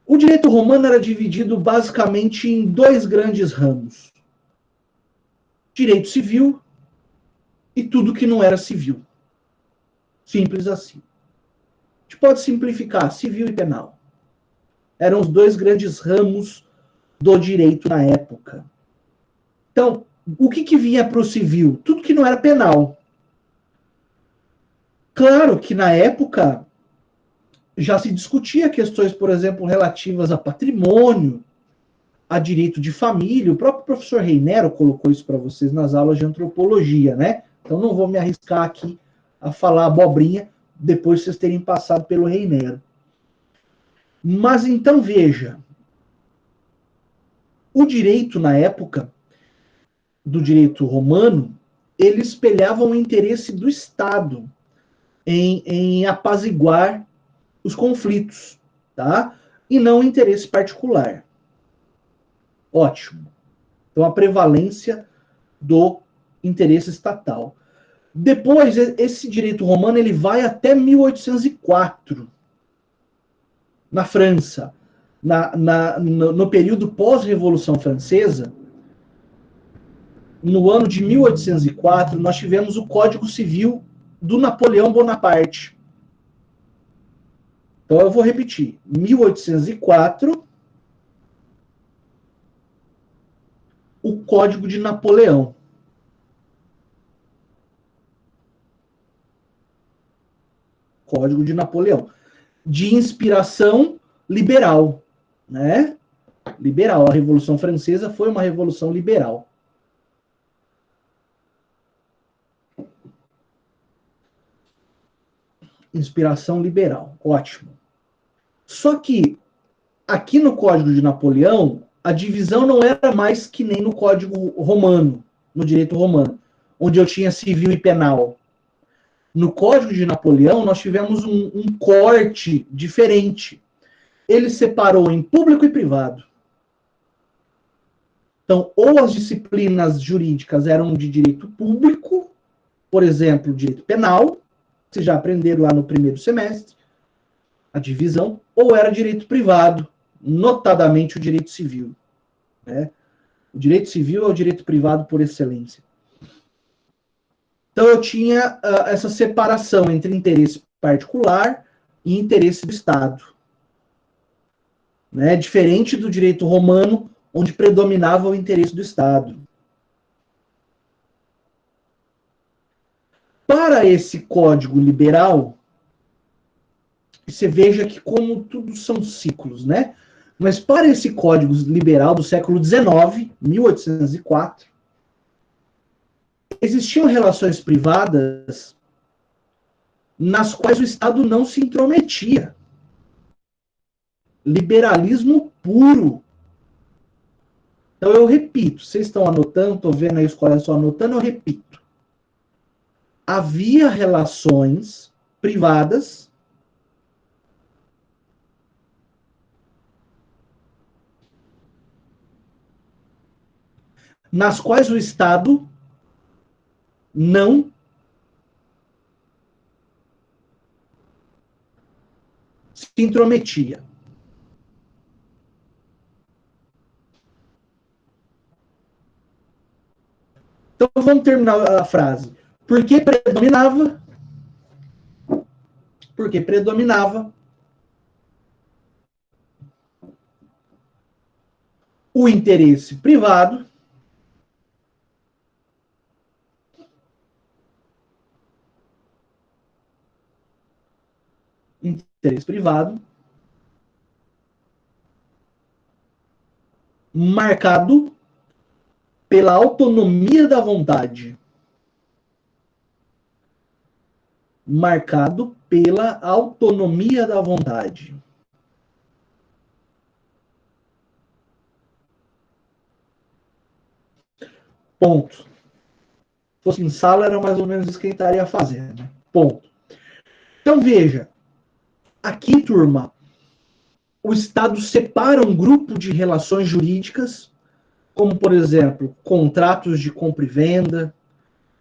O direito romano era dividido basicamente em dois grandes ramos: direito civil e tudo que não era civil. Simples assim. A gente pode simplificar: civil e penal. Eram os dois grandes ramos do direito na época. Então, o que vinha para o civil? Tudo que não era penal. Claro que na época já se discutia questões, por exemplo, relativas a patrimônio, a direito de família. O próprio professor Reinero colocou isso para vocês nas aulas de antropologia, né? Então não vou me arriscar aqui a falar abobrinha depois de vocês terem passado pelo Reinero. Mas então veja, o direito na época do direito romano, ele espelhava o interesse do Estado em apaziguar os conflitos, tá? E não o interesse particular. Ótimo. Então, a prevalência do interesse estatal. Depois, esse direito romano ele vai até 1804, na França. No período pós-Revolução Francesa, no ano de 1804, nós tivemos o Código Civil do Napoleão Bonaparte. Então, eu vou repetir. 1804, o Código de Napoleão. Código de Napoleão. De inspiração liberal, né? Liberal. A Revolução Francesa foi uma revolução liberal. Inspiração liberal. Ótimo. Só que aqui no Código de Napoleão, a divisão não era mais que nem no Código Romano, no direito romano, onde eu tinha civil e penal. No Código de Napoleão, nós tivemos um corte diferente. Ele separou em público e privado. Então, ou as disciplinas jurídicas eram de direito público, por exemplo, direito penal, vocês já aprenderam lá no primeiro semestre, a divisão, ou era direito privado, notadamente o direito civil. Né? O direito civil é o direito privado por excelência. Então, eu tinha essa separação entre interesse particular e interesse do Estado. Né? Diferente do direito romano, onde predominava o interesse do Estado. Para esse código liberal, você veja que como tudo são ciclos, né? Mas para esse código liberal do século XIX, 1804, existiam relações privadas nas quais o Estado não se intrometia. Liberalismo puro. Então eu repito, vocês estão anotando, estou vendo aí os colegas estão anotando, eu repito. Havia relações privadas nas quais o Estado não se intrometia. Então vamos terminar a frase. Porque predominava o interesse privado marcado pela autonomia da vontade. Marcado pela autonomia da vontade. Ponto. Se fosse em sala, era mais ou menos isso que ele estaria fazendo. Ponto. Então, veja. Aqui, turma, o Estado separa um grupo de relações jurídicas, como, por exemplo, contratos de compra e venda,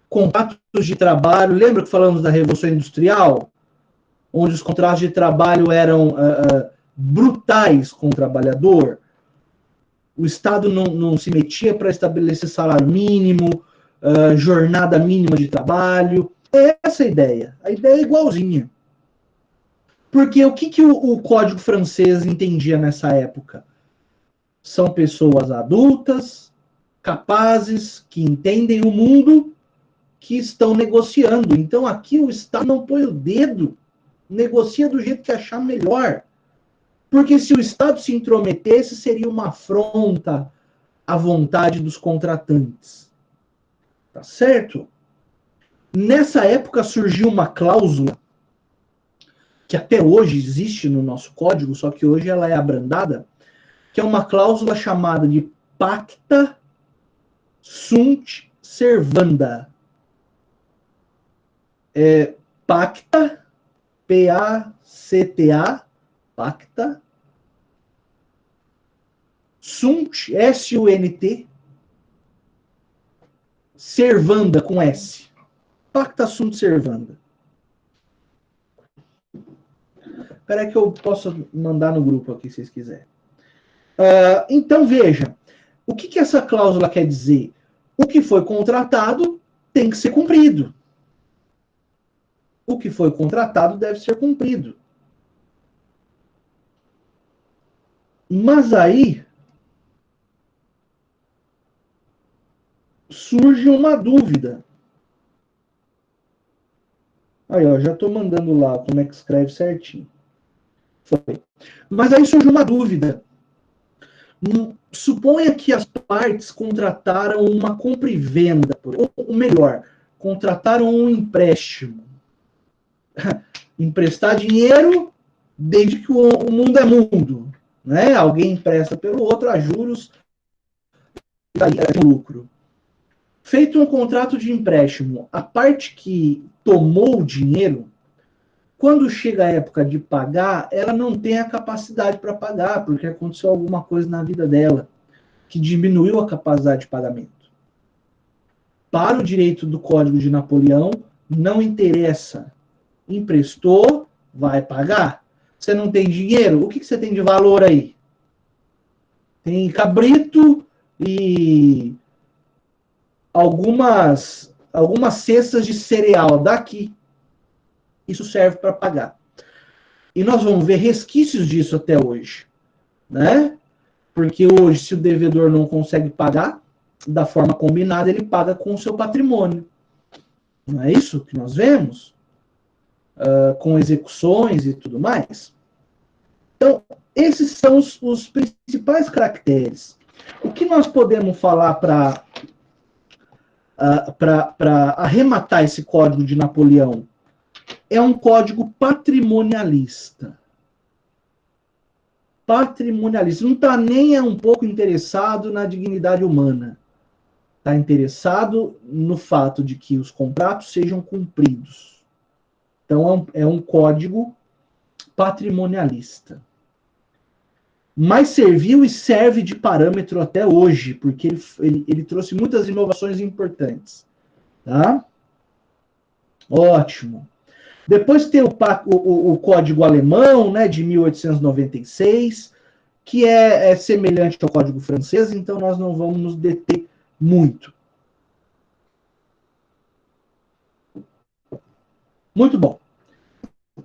contratos de trabalho. Lembra que falamos da Revolução Industrial? Onde os contratos de trabalho eram brutais com o trabalhador. O Estado não se metia para estabelecer salário mínimo, jornada mínima de trabalho. É essa a ideia. A ideia é igualzinha. Porque o que o Código francês entendia nessa época? São pessoas adultas, capazes, que entendem o mundo, que estão negociando. Então aqui o Estado não põe o dedo, negocia do jeito que achar melhor. Porque se o Estado se intrometesse, seria uma afronta à vontade dos contratantes. Tá certo? Nessa época surgiu uma cláusula que até hoje existe no nosso código, só que hoje ela é abrandada, que é uma cláusula chamada de pacta sunt servanda. Pacta, P-A-C-T-A, pacta, sunt, S-U-N-T, servanda, com S. Pacta sunt servanda. Espera aí que eu posso mandar no grupo aqui, se vocês quiserem. Então, veja, o que essa cláusula quer dizer? O que foi contratado tem que ser cumprido. O que foi contratado deve ser cumprido. Mas aí surge uma dúvida. Aí, ó, já estou mandando lá como é que escreve certinho. Foi. Mas aí surge uma dúvida. Suponha que as partes contrataram uma compra e venda, ou melhor, contrataram um empréstimo. Emprestar dinheiro desde que o mundo é mundo. Né? Alguém empresta pelo outro a juros e aí é de lucro. Feito um contrato de empréstimo, a parte que tomou o dinheiro, quando chega a época de pagar, ela não tem a capacidade para pagar, porque aconteceu alguma coisa na vida dela que diminuiu a capacidade de pagamento. Para o direito do Código de Napoleão, não interessa. Emprestou, vai pagar. Você não tem dinheiro? O que você tem de valor aí? Tem cabrito e algumas cestas de cereal daqui. Isso serve para pagar. E nós vamos ver resquícios disso até hoje. Né? Porque hoje, se o devedor não consegue pagar da forma combinada, ele paga com o seu patrimônio. Não é isso que nós vemos? Com execuções e tudo mais. Então, esses são os principais caracteres. O que nós podemos falar para arrematar esse Código de Napoleão? É um código patrimonialista. Patrimonialista. Não está nem um pouco interessado na dignidade humana. Está interessado no fato de que os contratos sejam cumpridos. Então, é um código patrimonialista. Mas serviu e serve de parâmetro até hoje, porque ele trouxe muitas inovações importantes. Tá? Ótimo. Depois tem o Código Alemão, né, de 1896, que é semelhante ao Código Francês, então nós não vamos nos deter muito. Muito bom.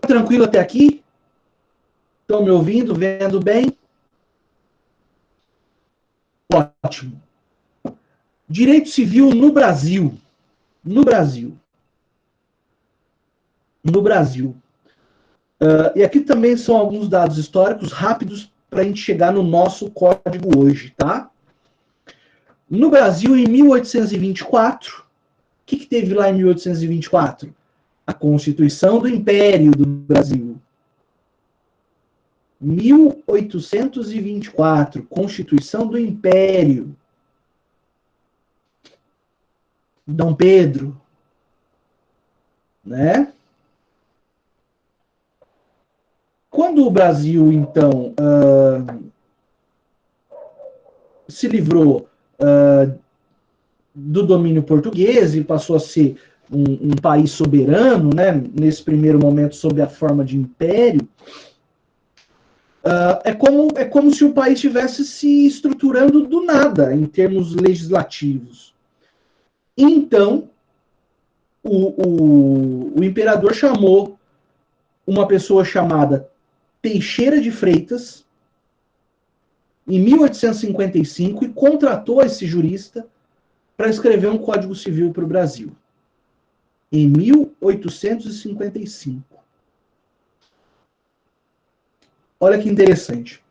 Tranquilo até aqui? Estão me ouvindo, vendo bem? Ótimo. Direito civil no Brasil. No Brasil. No Brasil. E aqui também são alguns dados históricos rápidos para a gente chegar no nosso código hoje, tá? No Brasil, em 1824, o que teve lá em 1824? A Constituição do Império do Brasil. 1824, Constituição do Império. Dom Pedro, né? Quando o Brasil, então, se livrou do domínio português e passou a ser um país soberano, né? Nesse primeiro momento, sob a forma de império, é como se o país estivesse se estruturando do nada, em termos legislativos. Então, o imperador chamou uma pessoa chamada Teixeira de Freitas, em 1855, e contratou esse jurista para escrever um Código Civil para o Brasil. Em 1855. Olha que interessante.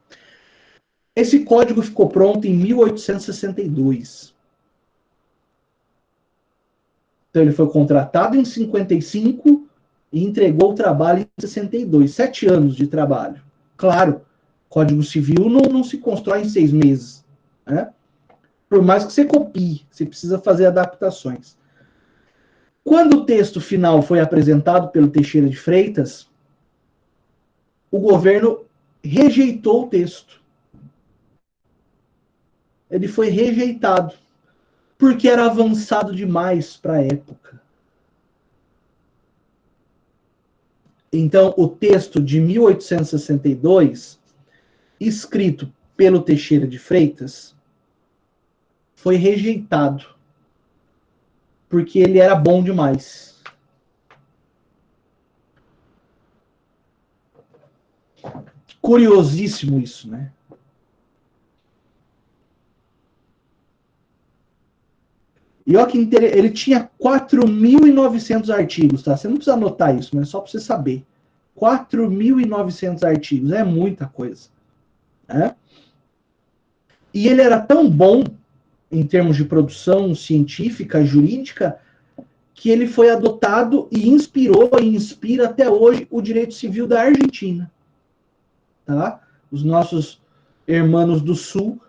Esse código ficou pronto em 1862. Então ele foi contratado em 55 e entregou o trabalho em 62. 7 anos de trabalho. Claro, Código Civil não se constrói em 6 meses. Né? Por mais que você copie, você precisa fazer adaptações. Quando o texto final foi apresentado pelo Teixeira de Freitas, o governo rejeitou o texto. Ele foi rejeitado, porque era avançado demais para a época. Então, o texto de 1862, escrito pelo Teixeira de Freitas, foi rejeitado, porque ele era bom demais. Curiosíssimo isso, né? E olha que interessante, ele tinha 4.900 artigos, tá? Você não precisa anotar isso, mas só para você saber. 4.900 artigos, é muita coisa. Né? E ele era tão bom em termos de produção científica, jurídica, que ele foi adotado e inspirou e inspira até hoje o direito civil da Argentina. Tá? Os nossos irmãos do Sul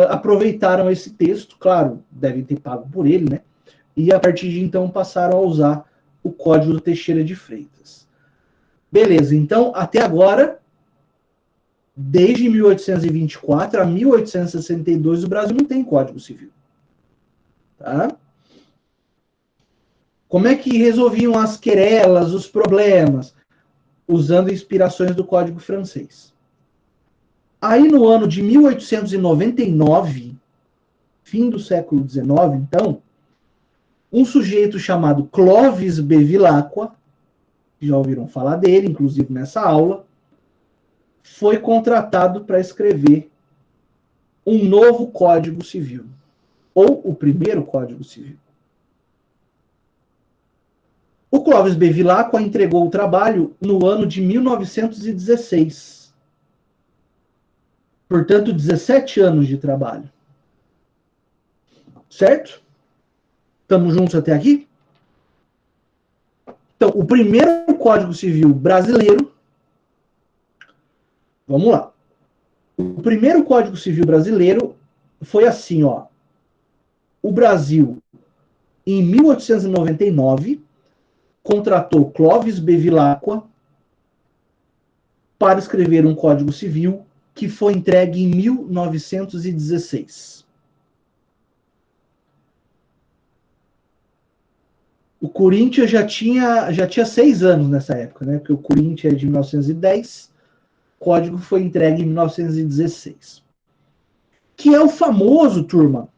aproveitaram esse texto, claro, devem ter pago por ele, né? E a partir de então passaram a usar o Código do Teixeira de Freitas. Beleza, então até agora, desde 1824 a 1862, o Brasil não tem Código Civil. Tá? Como é que resolviam as querelas, os problemas? Usando inspirações do Código francês. Aí no ano de 1899, fim do século XIX, então, um sujeito chamado Clovis Bevilacqua, já ouviram falar dele, inclusive nessa aula, foi contratado para escrever um novo Código Civil, ou o primeiro Código Civil. O Clovis Bevilacqua entregou o trabalho no ano de 1916. Portanto, 17 anos de trabalho. Certo? Estamos juntos até aqui? Então, o primeiro Código Civil brasileiro. Vamos lá. O primeiro Código Civil brasileiro foi assim, ó. O Brasil, em 1899, contratou Clovis Bevilacqua para escrever um Código Civil que foi entregue em 1916. O Corinthians já tinha 6 anos nessa época, né? Porque o Corinthians é de 1910, o código foi entregue em 1916. Que é o famoso, turma.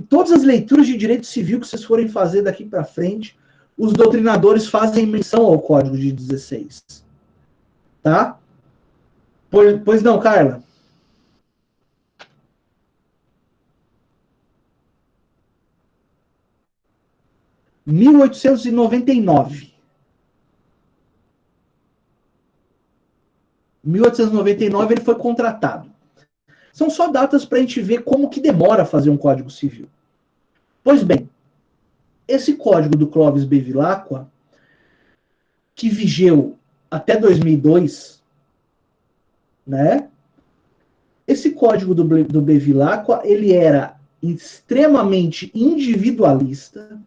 Todas as leituras de direito civil que vocês forem fazer daqui para frente, os doutrinadores fazem menção ao Código de 16. Tá? Pois não, Carla? Em 1899. 1899 ele foi contratado. São só datas para a gente ver como que demora a fazer um Código Civil. Pois bem, esse código do Clovis Bevilacqua, que vigeu até 2002, né? Esse código do Bevilacqua, ele era extremamente individualista,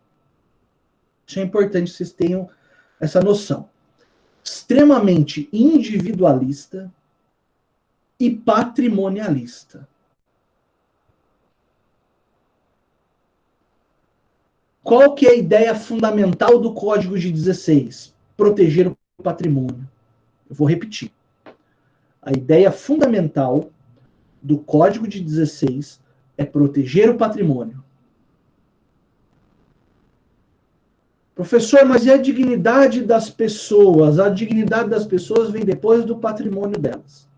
Isso é importante que vocês tenham essa noção. Extremamente individualista e patrimonialista. Qual que é a ideia fundamental do Código de 16? Proteger o patrimônio. Eu vou repetir. A ideia fundamental do Código de 16 é proteger o patrimônio. Professor, mas e a dignidade das pessoas? A dignidade das pessoas vem depois do patrimônio delas.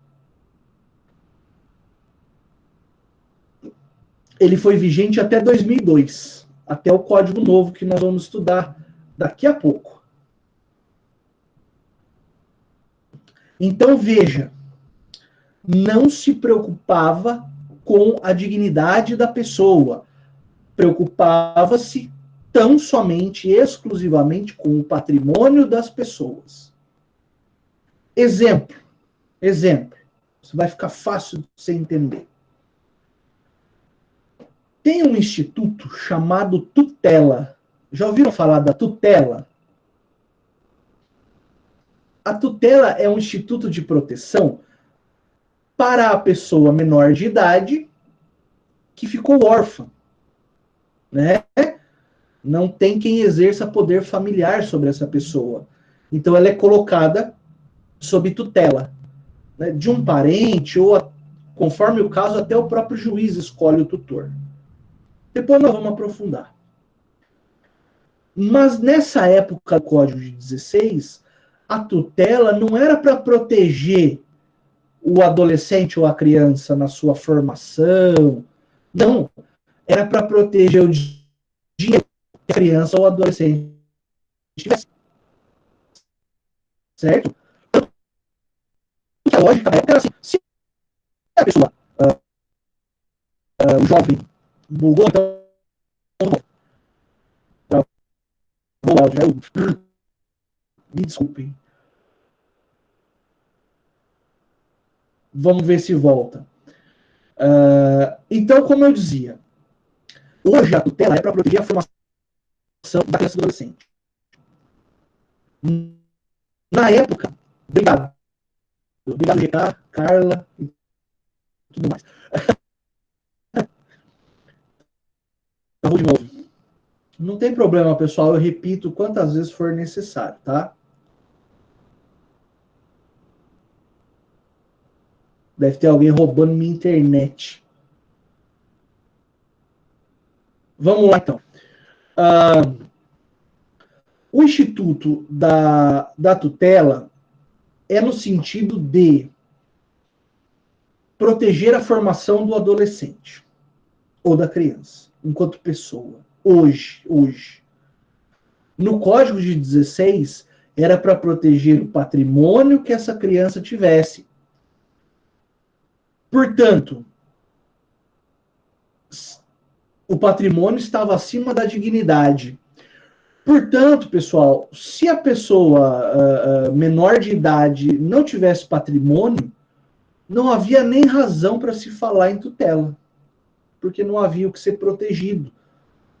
Ele foi vigente até 2002, até o Código Novo que nós vamos estudar daqui a pouco. Então, veja, não se preocupava com a dignidade da pessoa, preocupava-se tão somente, exclusivamente com o patrimônio das pessoas. Exemplo, isso vai ficar fácil de você entender. Tem um instituto chamado tutela. Já ouviram falar da tutela? A tutela é um instituto de proteção para a pessoa menor de idade que ficou órfã, né? Não tem quem exerça poder familiar sobre essa pessoa. Então ela é colocada sob tutela, né, de um parente ou, conforme o caso, até o próprio juiz escolhe o tutor. Depois nós vamos aprofundar. Mas nessa época do Código de 16, a tutela não era para proteger o adolescente ou a criança na sua formação. Não. Era para proteger o dinheiro que a criança ou o adolescente tivesse. Certo? Porque a lógica da época era assim. Se a pessoa, o jovem, bugou, então vou áudio, né? Me desculpem. Vamos ver se volta. Então, como eu dizia, hoje a tutela é para proteger a formação da criança e do adolescente. Na época, obrigado. Obrigado, GK, Carla e tudo mais. Eu vou de novo. Não tem problema, pessoal. Eu repito quantas vezes for necessário, tá? Deve ter alguém roubando minha internet. Vamos lá, então. O Instituto da Tutela é no sentido de proteger a formação do adolescente ou da criança, enquanto pessoa. Hoje. No Código de 16, era para proteger o patrimônio que essa criança tivesse. Portanto, o patrimônio estava acima da dignidade. Portanto, pessoal, se a pessoa menor de idade não tivesse patrimônio, não havia nem razão para se falar em tutela, porque não havia o que ser protegido,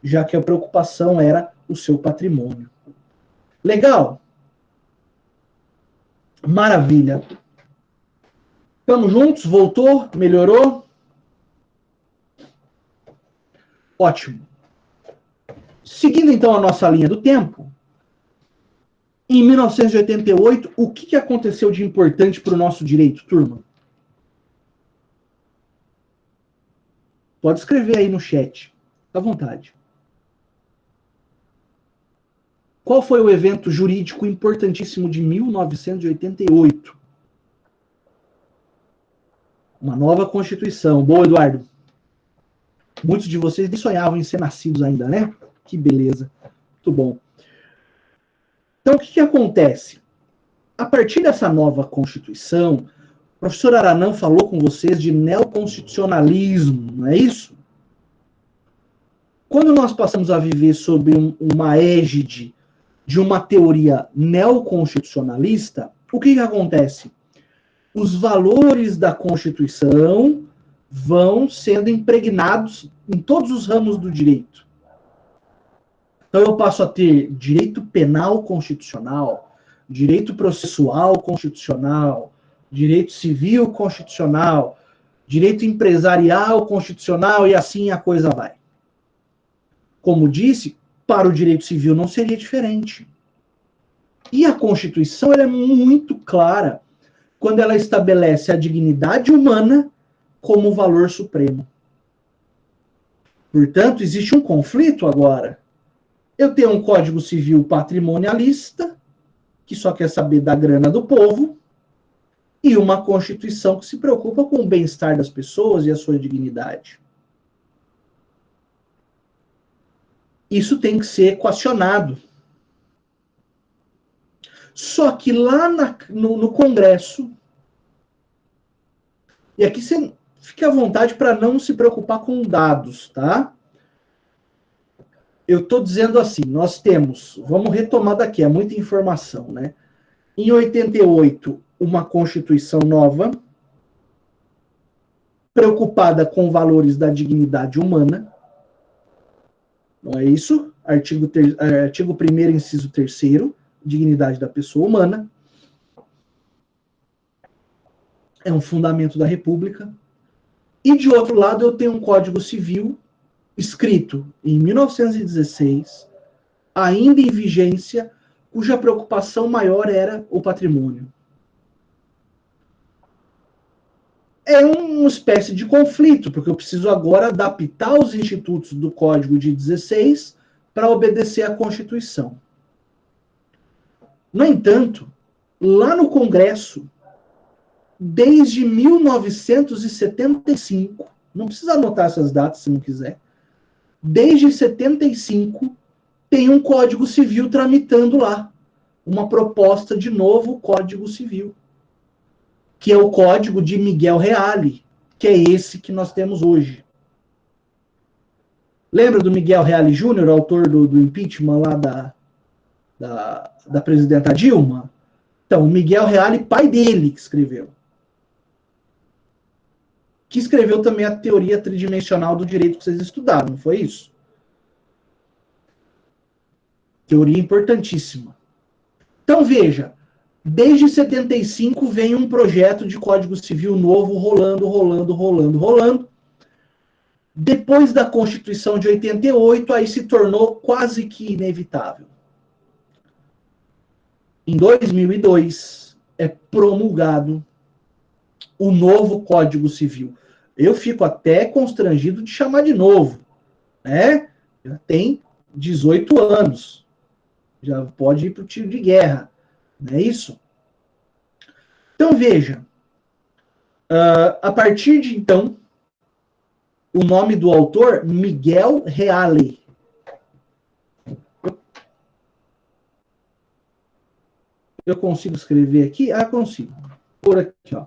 já que a preocupação era o seu patrimônio. Legal? Maravilha. Estamos juntos? Voltou? Melhorou? Ótimo. Seguindo então a nossa linha do tempo, em 1988, o que aconteceu de importante para o nosso direito, turma? Pode escrever aí no chat, à vontade. Qual foi o evento jurídico importantíssimo de 1988? Uma nova Constituição. Boa, Eduardo. Muitos de vocês nem sonhavam em ser nascidos ainda, né? Que beleza. Muito bom. Então, o que acontece? A partir dessa nova Constituição, o professor Aranã falou com vocês de neoconstitucionalismo, não é isso? Quando nós passamos a viver sob uma égide de uma teoria neoconstitucionalista, o que acontece? Os valores da Constituição vão sendo impregnados em todos os ramos do direito. Então eu passo a ter direito penal constitucional, direito processual constitucional, direito civil constitucional, direito empresarial constitucional e assim a coisa vai. Como disse, para o direito civil não seria diferente. E a Constituição ela é muito clara quando ela estabelece a dignidade humana como valor supremo. Portanto, existe um conflito agora. Eu tenho um Código Civil patrimonialista, que só quer saber da grana do povo, e uma Constituição que se preocupa com o bem-estar das pessoas e a sua dignidade. Isso tem que ser equacionado. Só que lá no Congresso, e aqui você fique à vontade para não se preocupar com dados, tá? Eu estou dizendo assim, nós temos, vamos retomar daqui, é muita informação, né? Em 88, uma Constituição nova, preocupada com valores da dignidade humana, não é isso? Artigo 1º, inciso 3º, dignidade da pessoa humana. É um fundamento da República. E, de outro lado, eu tenho um Código Civil escrito em 1916, ainda em vigência, cuja preocupação maior era o patrimônio. É uma espécie de conflito, porque eu preciso agora adaptar os institutos do Código de 16 para obedecer à Constituição. No entanto, lá no Congresso, desde 1975, não precisa anotar essas datas se não quiser, desde 75, tem um Código Civil tramitando lá, uma proposta de novo Código Civil, que é o Código de Miguel Reale, que é esse que nós temos hoje. Lembra do Miguel Reale Júnior, autor do impeachment lá da presidenta Dilma? Então, o Miguel Reale, pai dele, que escreveu. Que escreveu também a teoria tridimensional do direito que vocês estudaram, não foi isso? Teoria importantíssima. Então, veja, desde 75 vem um projeto de Código Civil novo rolando. Depois da Constituição de 88, aí se tornou quase que inevitável. Em 2002, é promulgado o novo Código Civil. Eu fico até constrangido de chamar de novo, né? Já tem 18 anos. Já pode ir para o tiro de guerra. Não é isso? Então, veja. A partir de então, o nome do autor, Miguel Reale. Eu consigo escrever aqui? Ah, consigo. Por aqui, ó.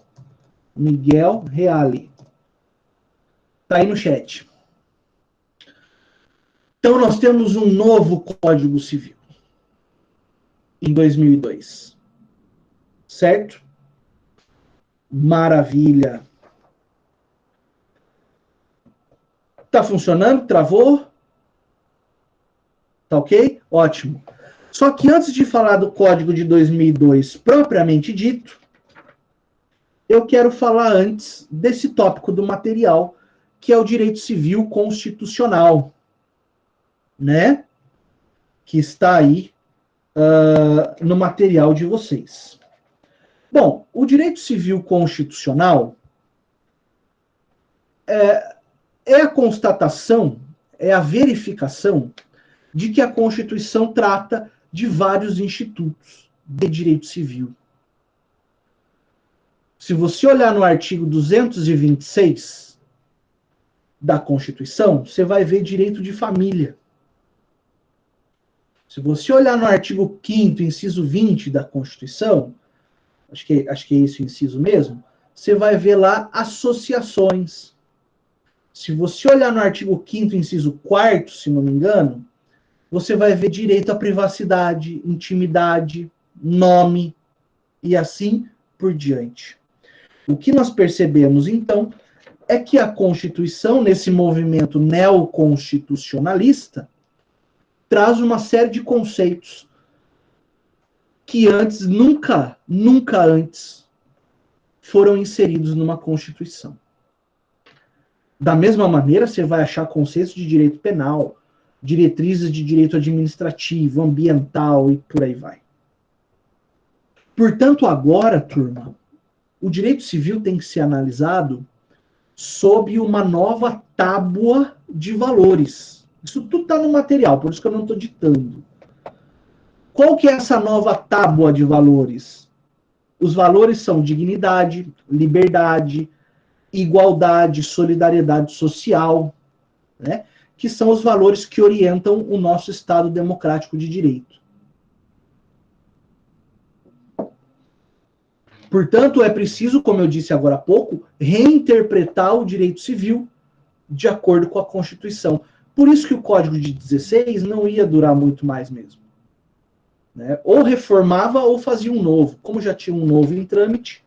Miguel Reale. Está aí no chat. Então, nós temos um novo Código Civil. Em 2002. Certo? Maravilha. Tá funcionando? Travou? Tá ok? Ótimo. Só que antes de falar do Código de 2002 propriamente dito, eu quero falar antes desse tópico do material, que é o direito civil constitucional, né? Que está aí no material de vocês. Bom, o direito civil constitucional é a constatação, é a verificação de que a Constituição trata de vários institutos de direito civil. Se você olhar no artigo 226 da Constituição, você vai ver direito de família. Se você olhar no artigo 5º, inciso 20 da Constituição, acho que é esse o inciso mesmo, você vai ver lá associações. Se você olhar no artigo 5º, inciso 4º, se não me engano, você vai ver direito à privacidade, intimidade, nome e assim por diante. O que nós percebemos, então, é que a Constituição, nesse movimento neoconstitucionalista, traz uma série de conceitos que antes, nunca antes, foram inseridos numa Constituição. Da mesma maneira, você vai achar conceitos de direito penal, diretrizes de direito administrativo, ambiental e por aí vai. Portanto, agora, turma, o direito civil tem que ser analisado sob uma nova tábua de valores. Isso tudo está no material, por isso que eu não estou ditando. Qual que é essa nova tábua de valores? Os valores são dignidade, liberdade, igualdade, solidariedade social, né? Que são os valores que orientam o nosso Estado democrático de direito. Portanto, é preciso, como eu disse agora há pouco, reinterpretar o direito civil de acordo com a Constituição. Por isso que o Código de 16 não ia durar muito mais mesmo. Né? Ou reformava ou fazia um novo. Como já tinha um novo em trâmite,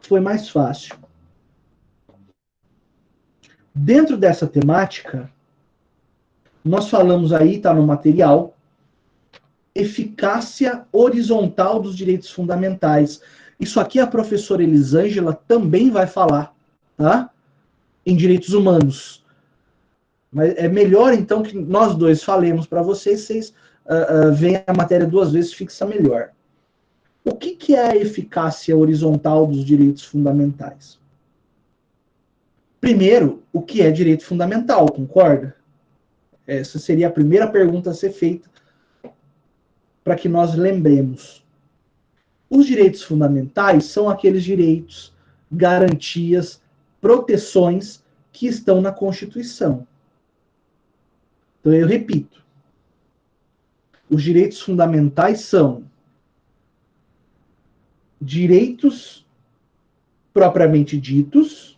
foi mais fácil. Dentro dessa temática, nós falamos aí, está no material, eficácia horizontal dos direitos fundamentais. Isso aqui a professora Elisângela também vai falar, tá? Em direitos humanos. Mas é melhor, então, que nós dois falemos para vocês veem a matéria duas vezes, fixa melhor. O que é a eficácia horizontal dos direitos fundamentais? Primeiro, o que é direito fundamental, concorda? Essa seria a primeira pergunta a ser feita para que nós lembremos. Os direitos fundamentais são aqueles direitos, garantias, proteções que estão na Constituição. Então, eu repito. Os direitos fundamentais são direitos propriamente ditos,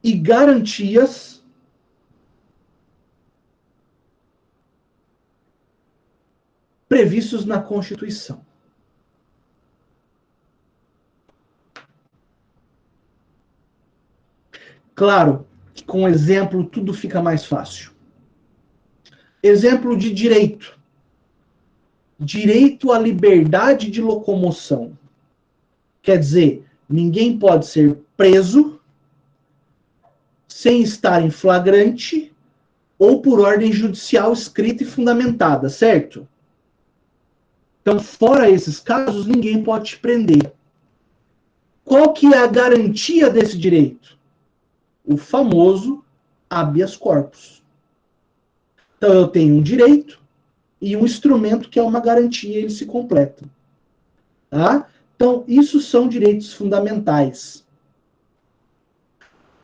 e garantias previstos na Constituição. Claro que com exemplo tudo fica mais fácil. Exemplo de direito. Direito à liberdade de locomoção. Quer dizer, ninguém pode ser preso sem estar em flagrante ou por ordem judicial escrita e fundamentada, certo? Então, fora esses casos, ninguém pode te prender. Qual que é a garantia desse direito? O famoso habeas corpus. Então, eu tenho um direito e um instrumento que é uma garantia, eles se completam. Tá? Então, isso são direitos fundamentais.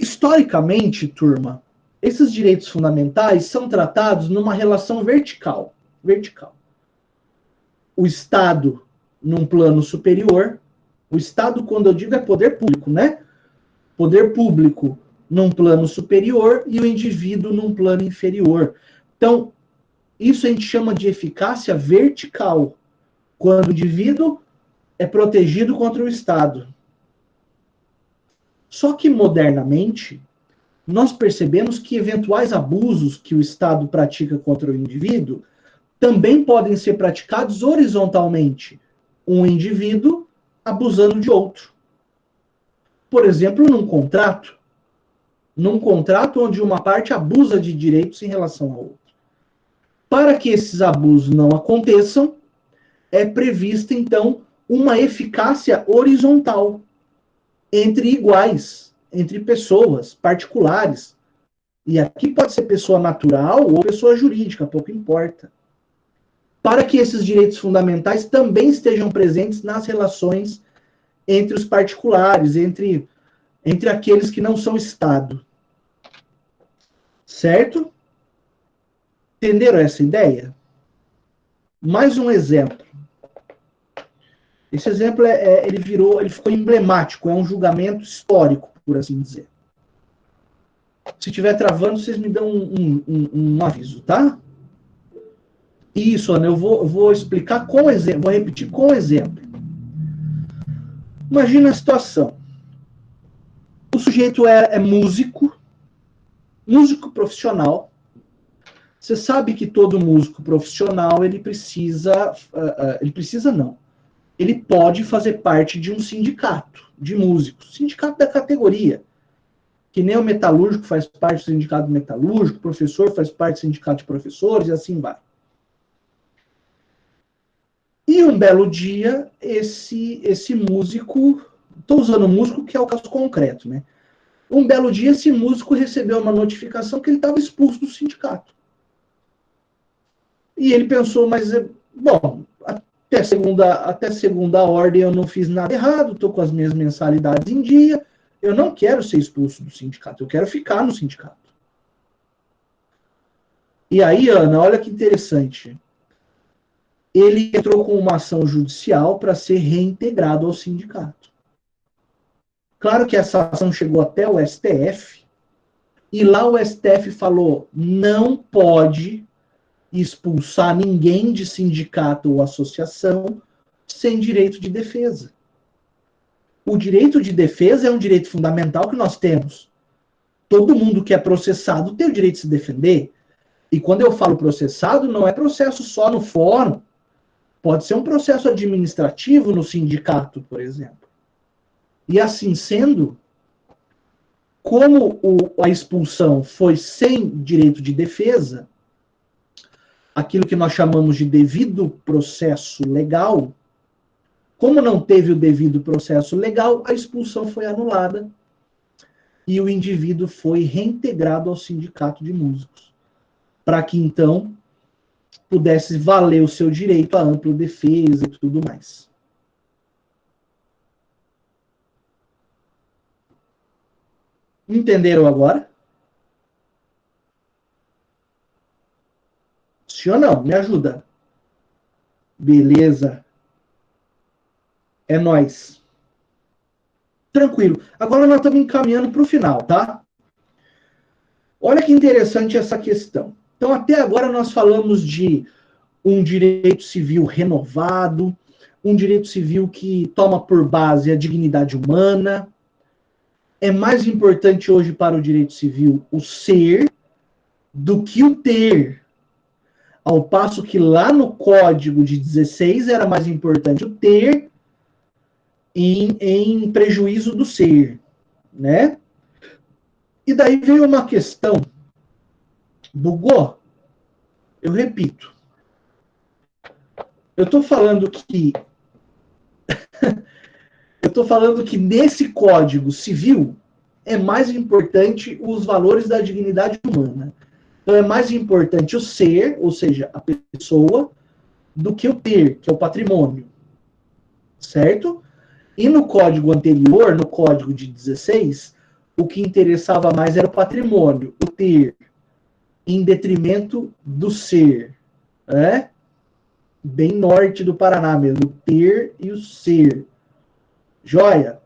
Historicamente, turma, esses direitos fundamentais são tratados numa relação vertical. O Estado num plano superior. O Estado, quando eu digo, é poder público, né? Poder público num plano superior e o indivíduo num plano inferior. Então, isso a gente chama de eficácia vertical, quando o indivíduo é protegido contra o Estado. Só que, modernamente, nós percebemos que eventuais abusos que o Estado pratica contra o indivíduo também podem ser praticados horizontalmente, um indivíduo abusando de outro. Por exemplo, num contrato onde uma parte abusa de direitos em relação à outra. Para que esses abusos não aconteçam, é prevista, então, uma eficácia horizontal entre iguais, entre pessoas particulares. E aqui pode ser pessoa natural ou pessoa jurídica, pouco importa. Para que esses direitos fundamentais também estejam presentes nas relações entre os particulares, entre aqueles que não são Estado. Certo? Entenderam essa ideia? Mais um exemplo. Esse exemplo ele ficou emblemático, é um julgamento histórico, por assim dizer. Se estiver travando, vocês me dão um aviso, tá? Isso, Ana, eu vou explicar com exemplo, vou repetir com exemplo. Imagina a situação. sujeito é músico profissional. Você sabe que todo músico profissional, ele precisa não. Ele pode fazer parte de um sindicato de músicos, sindicato da categoria. Que nem o metalúrgico faz parte do sindicato metalúrgico, o professor faz parte do sindicato de professores, e assim vai. E um belo dia, esse músico, estou usando músico que é o caso concreto, né? Um belo dia, esse músico recebeu uma notificação que ele estava expulso do sindicato. E ele pensou, mas, bom, até segunda ordem eu não fiz nada errado, estou com as minhas mensalidades em dia, eu não quero ser expulso do sindicato, eu quero ficar no sindicato. E aí, Ana, olha que interessante. Ele entrou com uma ação judicial para ser reintegrado ao sindicato. Claro que essa ação chegou até o STF, e lá o STF falou, não pode expulsar ninguém de sindicato ou associação sem direito de defesa. O direito de defesa é um direito fundamental que nós temos. Todo mundo que é processado tem o direito de se defender. E quando eu falo processado, não é processo só no fórum. Pode ser um processo administrativo no sindicato, por exemplo. E assim sendo, como a expulsão foi sem direito de defesa, aquilo que nós chamamos de devido processo legal, como não teve o devido processo legal, a expulsão foi anulada e o indivíduo foi reintegrado ao sindicato de músicos, para que então pudesse valer o seu direito à ampla defesa e tudo mais. Entenderam agora? Sim ou não? Me ajuda. Beleza. É nóis. Tranquilo. Agora nós estamos encaminhando para o final, tá? Olha que interessante essa questão. Então, até agora nós falamos de um direito civil renovado, um direito civil que toma por base a dignidade humana. É mais importante hoje para o direito civil o ser do que o ter. Ao passo que lá no Código de 16 era mais importante o ter em prejuízo do ser, né? E daí veio uma questão, bugou? Eu repito. Eu estou falando que nesse Código Civil é mais importante os valores da dignidade humana. Então é mais importante o ser, ou seja, a pessoa, do que o ter, que é o patrimônio. Certo? E no código anterior, no código de 16, o que interessava mais era o patrimônio, o ter, em detrimento do ser. Né? Bem norte do Paraná mesmo, o ter e o ser. Joia?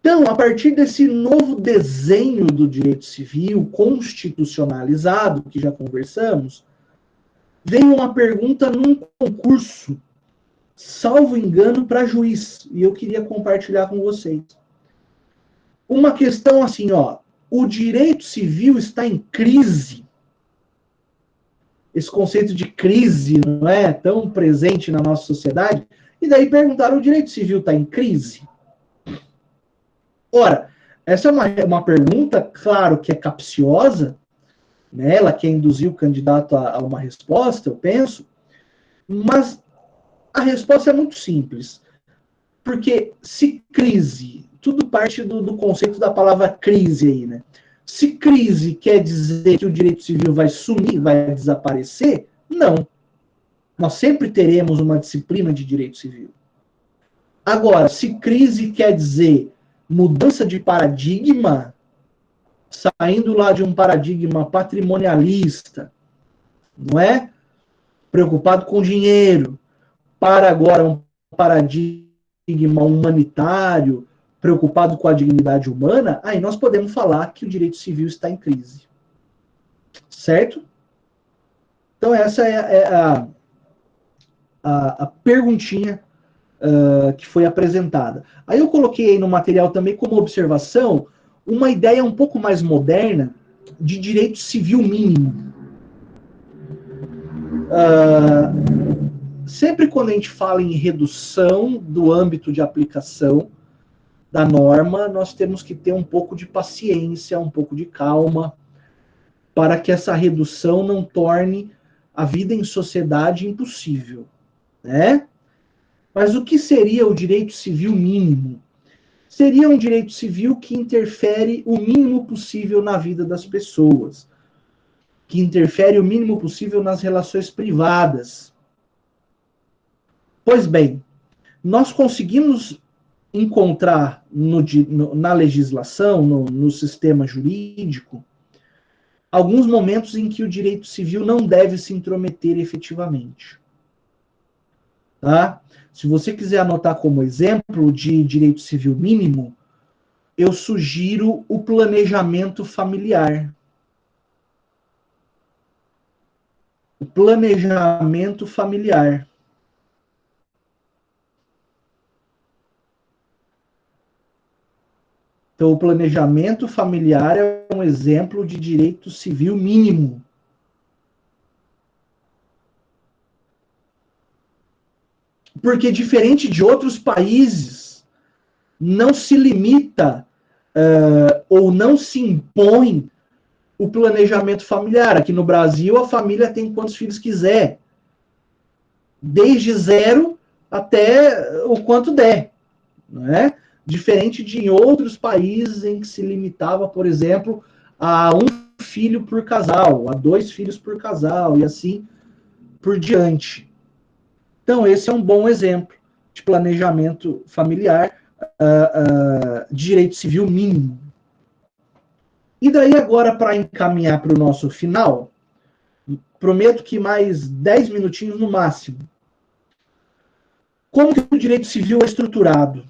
Então, a partir desse novo desenho do direito civil constitucionalizado, que já conversamos, veio uma pergunta num concurso, salvo engano, para juiz, e eu queria compartilhar com vocês. Uma questão assim, ó, o direito civil está em crise. Esse conceito de crise não é tão presente na nossa sociedade. E daí perguntaram, o direito civil está em crise? Ora, essa é uma pergunta, claro que é capciosa, né? Ela quer induzir o candidato a uma resposta, eu penso, mas a resposta é muito simples. Porque se crise, tudo parte do conceito da palavra crise aí, né? Se crise quer dizer que o direito civil vai sumir, vai desaparecer, não. Nós sempre teremos uma disciplina de direito civil. Agora, se crise quer dizer mudança de paradigma, saindo lá de um paradigma patrimonialista, não é? Preocupado com dinheiro, para agora um paradigma humanitário, preocupado com a dignidade humana, aí nós podemos falar que o direito civil está em crise. Certo? Então essa é a perguntinha que foi apresentada. Aí eu coloquei aí no material também como observação uma ideia um pouco mais moderna de direito civil mínimo. Sempre quando a gente fala em redução do âmbito de aplicação da norma, nós temos que ter um pouco de paciência, um pouco de calma, para que essa redução não torne a vida em sociedade impossível, né? Mas o que seria o direito civil mínimo? Seria um direito civil que interfere o mínimo possível na vida das pessoas, que interfere o mínimo possível nas relações privadas. Pois bem, nós conseguimos encontrar na legislação, no sistema jurídico, alguns momentos em que o direito civil não deve se intrometer efetivamente. Tá? Se você quiser anotar como exemplo de direito civil mínimo, eu sugiro o planejamento familiar. O planejamento familiar. Então, o planejamento familiar é um exemplo de direito civil mínimo. Porque, diferente de outros países, não se limita ou não se impõe o planejamento familiar. Aqui no Brasil, a família tem quantos filhos quiser. Desde 0 até o quanto der. Não é? Diferente de em outros países em que se limitava, por exemplo, a 1 filho por casal, a 2 filhos por casal, e assim por diante. Então, esse é um bom exemplo de planejamento familiar, de direito civil mínimo. E daí, agora, para encaminhar para o nosso final, prometo que mais 10 minutinhos no máximo. Como que o direito civil é estruturado?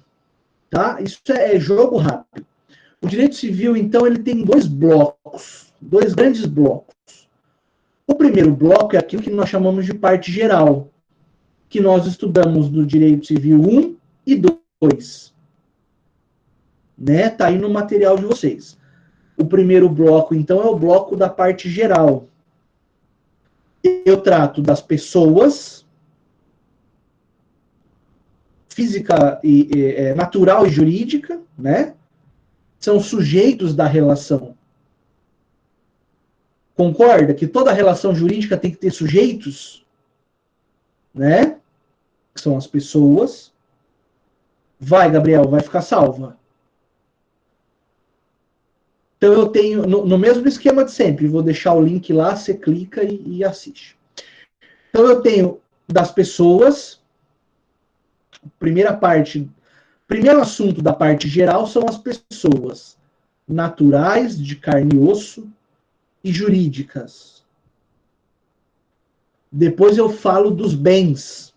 Tá? Isso é jogo rápido. O direito civil, então, ele tem 2 blocos, 2 grandes blocos. O primeiro bloco é aquilo que nós chamamos de parte geral, que nós estudamos no direito civil 1 e 2. Né? Tá aí no material de vocês. O primeiro bloco, então, é o bloco da parte geral. Eu trato das pessoas, física e natural e jurídica, né? São sujeitos da relação. Concorda que toda relação jurídica tem que ter sujeitos, né? Que são as pessoas. Vai, Gabriel, vai ficar salva. Então eu tenho, no mesmo esquema de sempre, vou deixar o link lá, você clica e assiste. Então eu tenho das pessoas, primeiro assunto da parte geral são as pessoas naturais, de carne e osso, e jurídicas. Depois eu falo dos bens,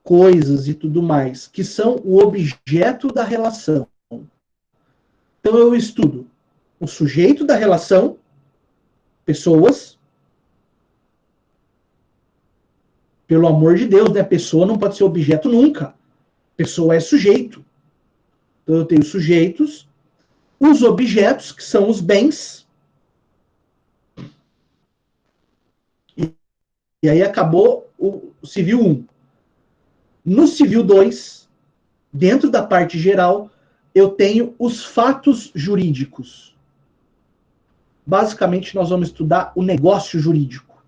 coisas e tudo mais, que são o objeto da relação. Então eu estudo o sujeito da relação, pessoas. Pelo amor de Deus, né? Pessoa não pode ser objeto nunca. Pessoa é sujeito. Então eu tenho sujeitos, os objetos, que são os bens. E aí acabou o civil 1. No civil 2, dentro da parte geral, eu tenho os fatos jurídicos. Basicamente, nós vamos estudar o negócio jurídico.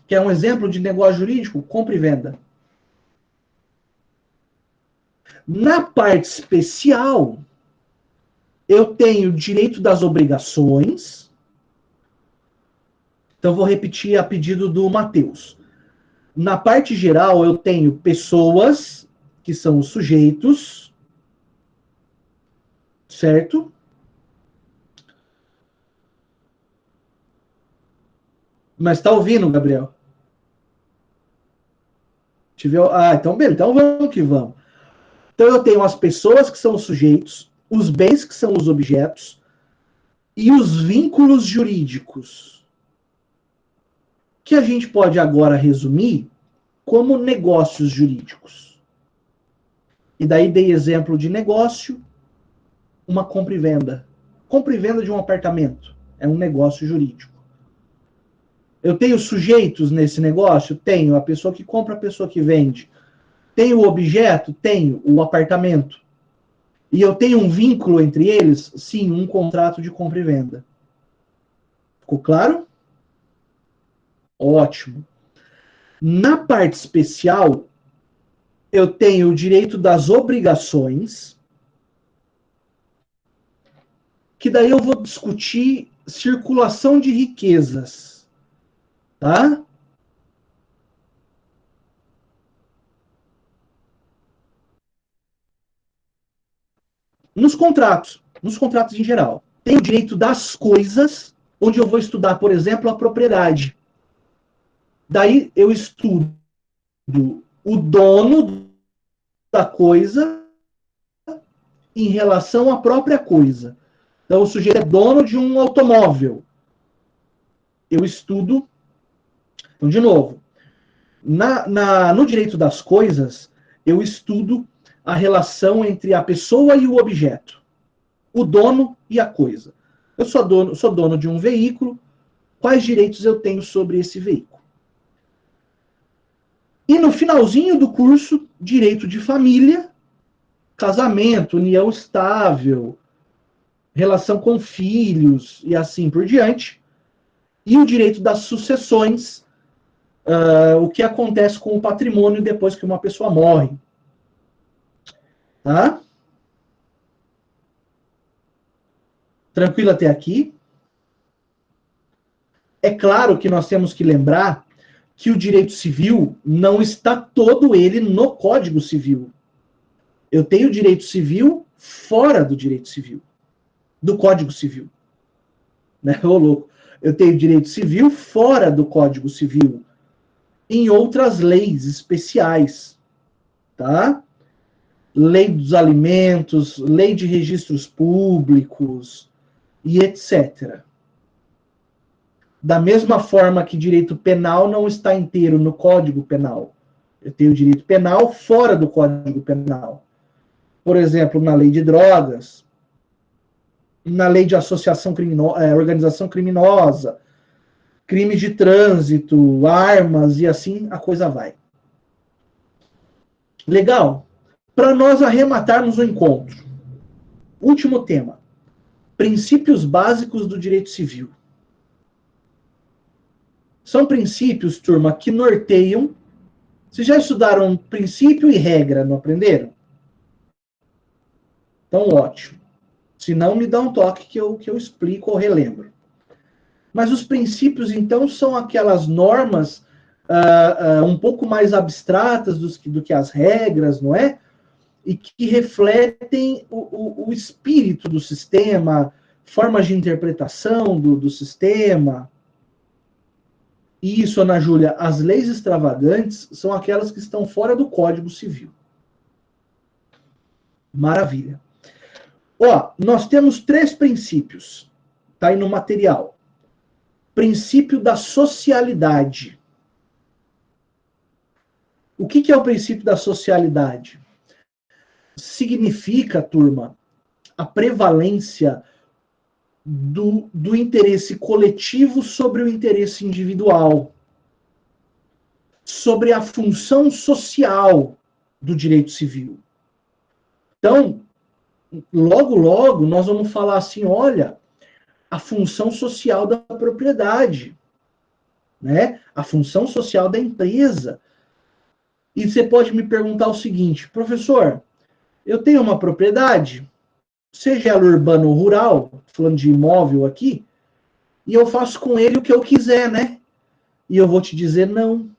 Que é um exemplo de negócio jurídico? Compra e venda. Na parte especial, eu tenho direito das obrigações. Então, vou repetir a pedido do Matheus. Na parte geral, eu tenho pessoas, que são os sujeitos, certo? Mas tá ouvindo, Gabriel? Então beleza, então vamos que vamos. Então eu tenho as pessoas, que são os sujeitos, os bens, que são os objetos, e os vínculos jurídicos, que a gente pode agora resumir como negócios jurídicos. E daí dei exemplo de negócio, uma compra e venda. Compra e venda de um apartamento é um negócio jurídico. Eu tenho sujeitos nesse negócio? Tenho. A pessoa que compra, a pessoa que vende. Tenho o objeto? Tenho. O apartamento. E eu tenho um vínculo entre eles? Sim, um contrato de compra e venda. Ficou claro? Ótimo. Na parte especial, eu tenho o direito das obrigações, que daí eu vou discutir circulação de riquezas, tá? Nos contratos em geral. Tem o direito das coisas, onde eu vou estudar, por exemplo, a propriedade. Daí eu estudo o dono da coisa em relação à própria coisa. Então, o sujeito é dono de um automóvel. Eu estudo. Então, de novo, no direito das coisas, eu estudo a relação entre a pessoa e o objeto, o dono e a coisa. Eu sou dono de um veículo, quais direitos eu tenho sobre esse veículo? E no finalzinho do curso, direito de família, casamento, união estável, relação com filhos e assim por diante. E o direito das sucessões, o que acontece com o patrimônio depois que uma pessoa morre. Tá? Tranquilo até aqui? É claro que nós temos que lembrar que o direito civil não está todo ele no Código Civil. Eu tenho direito civil fora do direito civil, do Código Civil. Né? Ô, louco. Eu tenho direito civil fora do Código Civil, em outras leis especiais, tá? Lei dos alimentos, lei de registros públicos e etc. Da mesma forma que direito penal não está inteiro no Código Penal. Eu tenho direito penal fora do Código Penal. Por exemplo, na lei de drogas, na lei de associação criminosa, organização criminosa, crime de trânsito, armas e assim a coisa vai. Legal? Para nós arrematarmos o encontro. Último tema. Princípios básicos do direito civil. São princípios, turma, que norteiam. Vocês já estudaram princípio e regra, não aprenderam? Então, ótimo. Se não, me dá um toque que eu explico ou relembro. Mas os princípios, então, são aquelas normas um pouco mais abstratas do que as regras, não é? E que refletem o espírito do sistema, formas de interpretação do sistema. E isso, Ana Júlia, as leis extravagantes são aquelas que estão fora do Código Civil. Maravilha. Ó, nós temos 3 princípios, tá aí no material. Princípio da socialidade. O que é o princípio da socialidade? Significa, turma, a prevalência do interesse coletivo sobre o interesse individual, sobre a função social do direito civil. Então, logo, logo, nós vamos falar assim, olha, a função social da propriedade, né? A função social da empresa. E você pode me perguntar o seguinte, professor, eu tenho uma propriedade, seja ela urbana ou rural, falando de imóvel aqui, e eu faço com ele o que eu quiser, né? E eu vou te dizer não.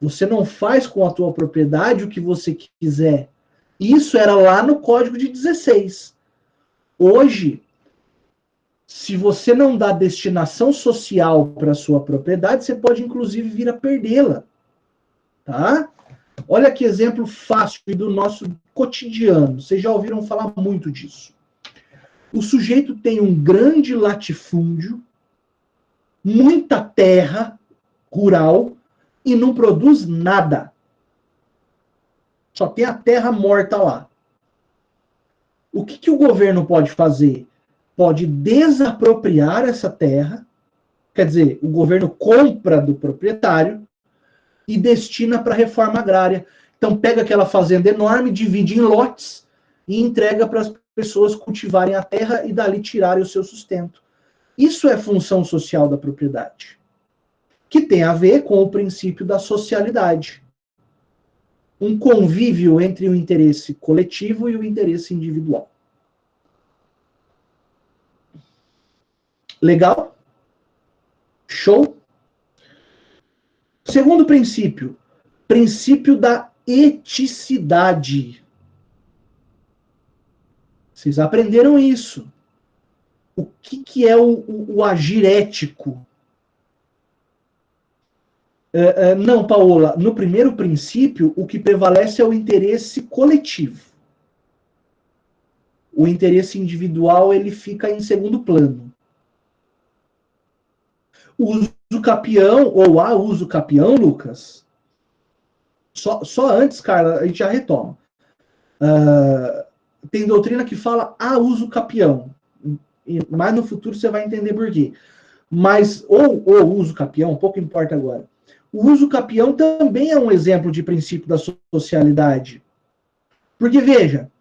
Você não faz com a tua propriedade o que você quiser. Isso era lá no Código de 16. Hoje, se você não dá destinação social para a sua propriedade, você pode inclusive vir a perdê-la. Tá? Olha que exemplo fácil do nosso cotidiano. Vocês já ouviram falar muito disso. O sujeito tem um grande latifúndio, muita terra rural e não produz nada. Só tem a terra morta lá. O que o governo pode fazer? Pode desapropriar essa terra, quer dizer, o governo compra do proprietário e destina para a reforma agrária. Então pega aquela fazenda enorme, divide em lotes e entrega para as pessoas cultivarem a terra e dali tirarem o seu sustento. Isso é função social da propriedade, que tem a ver com o princípio da socialidade. Um convívio entre o interesse coletivo e o interesse individual. Legal? Show? Segundo princípio, princípio da eticidade. Vocês aprenderam isso. O que é o agir ético? Não, Paola, no primeiro princípio, o que prevalece é o interesse coletivo. O interesse individual, ele fica em segundo plano. O uso capião, ou a uso capião, Lucas, só antes, cara, a gente já retoma. Tem doutrina que fala a uso capião. Mas no futuro você vai entender por quê. Mas, ou uso capião, pouco importa agora. O uso capião também é um exemplo de princípio da socialidade. Porque, veja,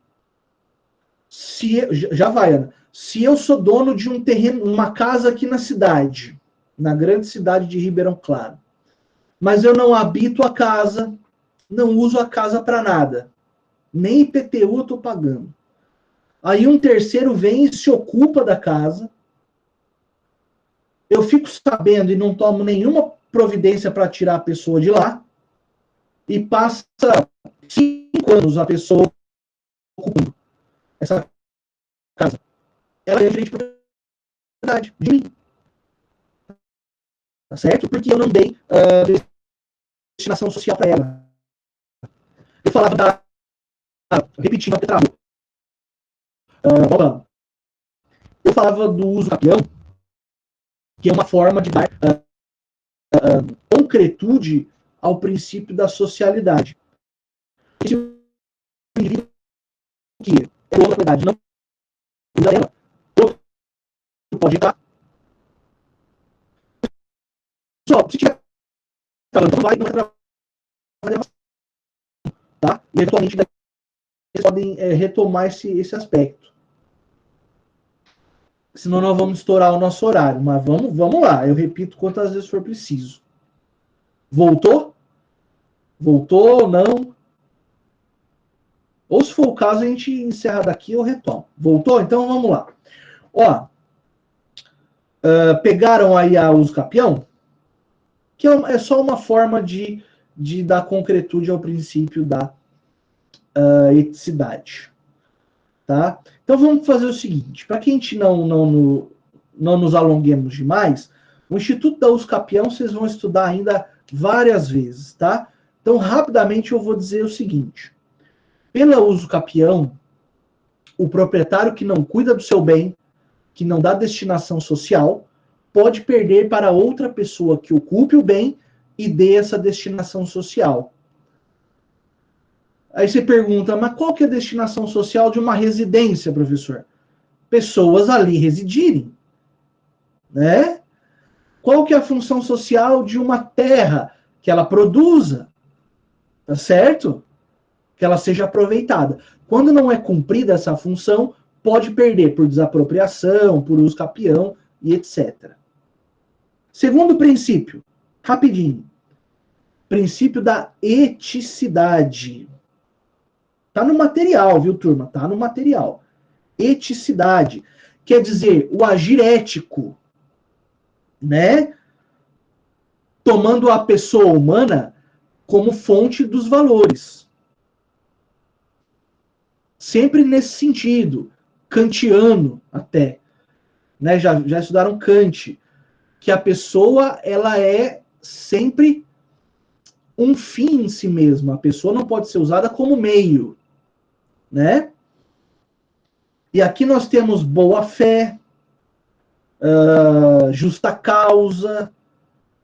já vai, Ana. Se eu sou dono de um terreno, uma casa aqui na cidade, na grande cidade de Ribeirão Claro, mas eu não habito a casa, não uso a casa para nada, nem IPTU eu estou pagando. Aí um terceiro vem e se ocupa da casa, eu fico sabendo e não tomo nenhuma providência para tirar a pessoa de lá, e passa 5 anos a pessoa ocupando essa casa. Ela é direito de propriedade de mim. Tá certo? Porque eu não dei destinação social para ela. Eu falava da... repetindo a Petralha. Eu falava do uso capião, que é uma forma de dar concretude ao princípio da socialidade. Se o indivíduo que é dono da propriedade não usa ela, outro pode entrar. Só, se tiver falando, não vai trabalhar, tá? E eventualmente eles podem retomar esse aspecto. Senão nós vamos estourar o nosso horário. Mas vamos lá. Eu repito quantas vezes for preciso. Voltou? Voltou? Não? Ou se for o caso, a gente encerra daqui ou retoma. Voltou? Então vamos lá. Ó, pegaram aí a uso capião? Que é só uma forma de dar concretude ao princípio da eticidade. Tá? Então vamos fazer o seguinte, para que a gente não nos alonguemos demais, o Instituto da uso capião vocês vão estudar ainda várias vezes, tá? Então rapidamente eu vou dizer o seguinte, pela uso capião, o proprietário que não cuida do seu bem, que não dá destinação social, pode perder para outra pessoa que ocupe o bem e dê essa destinação social. Aí você pergunta, mas qual que é a destinação social de uma residência, professor? Pessoas ali residirem, né? Qual que é a função social de uma terra? Que ela produza, tá certo? Que ela seja aproveitada. Quando não é cumprida essa função, pode perder por desapropriação, por uso capião e etc. Segundo princípio, rapidinho. Princípio da eticidade. Tá no material, viu, turma? Tá no material. Eticidade. Quer dizer, o agir ético, né? Tomando a pessoa humana como fonte dos valores. Sempre nesse sentido, kantiano até. Né? Já estudaram Kant, que a pessoa ela é sempre um fim em si mesma. A pessoa não pode ser usada como meio. Né? E aqui nós temos boa-fé, justa causa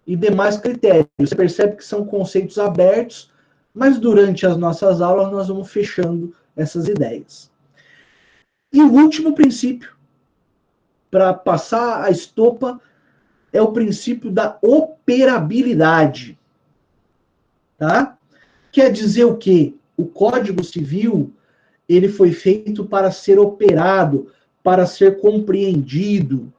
e demais critérios. Você percebe que são conceitos abertos, mas durante as nossas aulas nós vamos fechando essas ideias. E o último princípio, para passar a estopa, é o princípio da operabilidade. Tá? Quer dizer o quê? O Código Civil, ele foi feito para ser operado, para ser compreendido.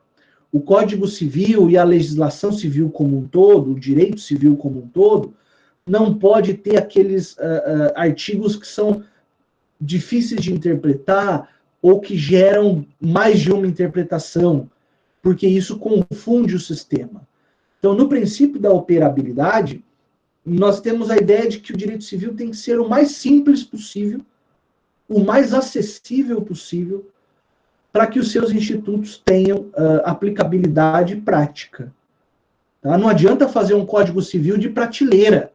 O Código Civil e a legislação civil como um todo, o direito civil como um todo, não pode ter aqueles artigos que são difíceis de interpretar ou que geram mais de uma interpretação, porque isso confunde o sistema. Então, no princípio da operabilidade, nós temos a ideia de que o direito civil tem que ser o mais simples possível, o mais acessível possível, para que os seus institutos tenham aplicabilidade prática. Tá? Não adianta fazer um Código Civil de prateleira,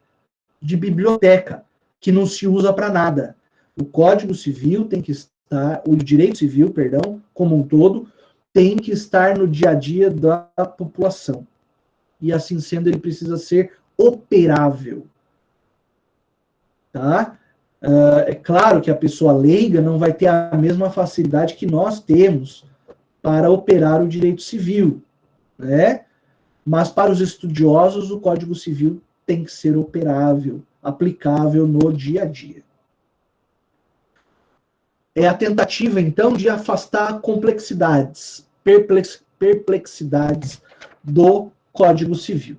de biblioteca, que não se usa para nada. O Código Civil tem que estar, o direito civil, perdão, como um todo, tem que estar no dia a dia da população. E assim sendo, ele precisa ser operável. Tá? É claro que a pessoa leiga não vai ter a mesma facilidade que nós temos para operar o direito civil, né? Mas para os estudiosos, o Código Civil tem que ser operável, aplicável no dia a dia. É a tentativa, então, de afastar complexidades, perplexidades do Código Civil.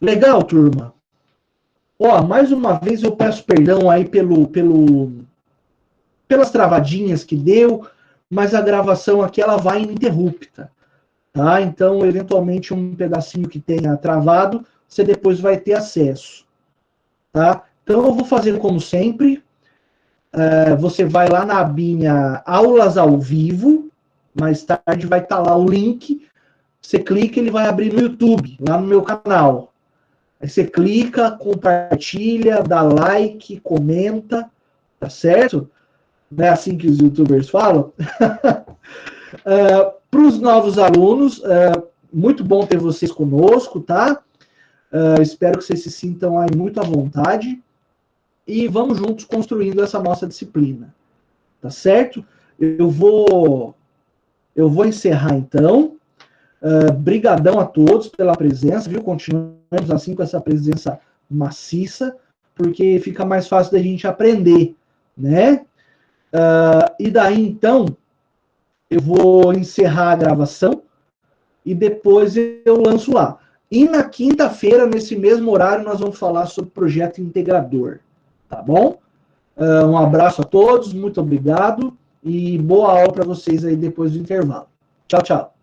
Legal, turma? Ó, mais uma vez eu peço perdão aí pelas travadinhas que deu, mas a gravação aqui ela vai ininterrupta, tá? Então, eventualmente, um pedacinho que tenha travado, você depois vai ter acesso, tá? Então, eu vou fazer como sempre. Você vai lá na abinha Aulas ao Vivo, mais tarde vai estar lá o link, você clica, ele vai abrir no YouTube, lá no meu canal. Aí você clica, compartilha, dá like, comenta, tá certo? Não é assim que os youtubers falam? Para os novos alunos, muito bom ter vocês conosco, tá? Espero que vocês se sintam aí muito à vontade e vamos juntos construindo essa nossa disciplina, tá certo? Eu vou encerrar então. Brigadão a todos pela presença, viu? Continuamos assim com essa presença maciça, porque fica mais fácil da gente aprender, né? E daí, então, eu vou encerrar a gravação e depois eu lanço lá. E na quinta-feira, nesse mesmo horário, nós vamos falar sobre projeto integrador, tá bom? Um abraço a todos, muito obrigado e boa aula para vocês aí depois do intervalo. Tchau, tchau.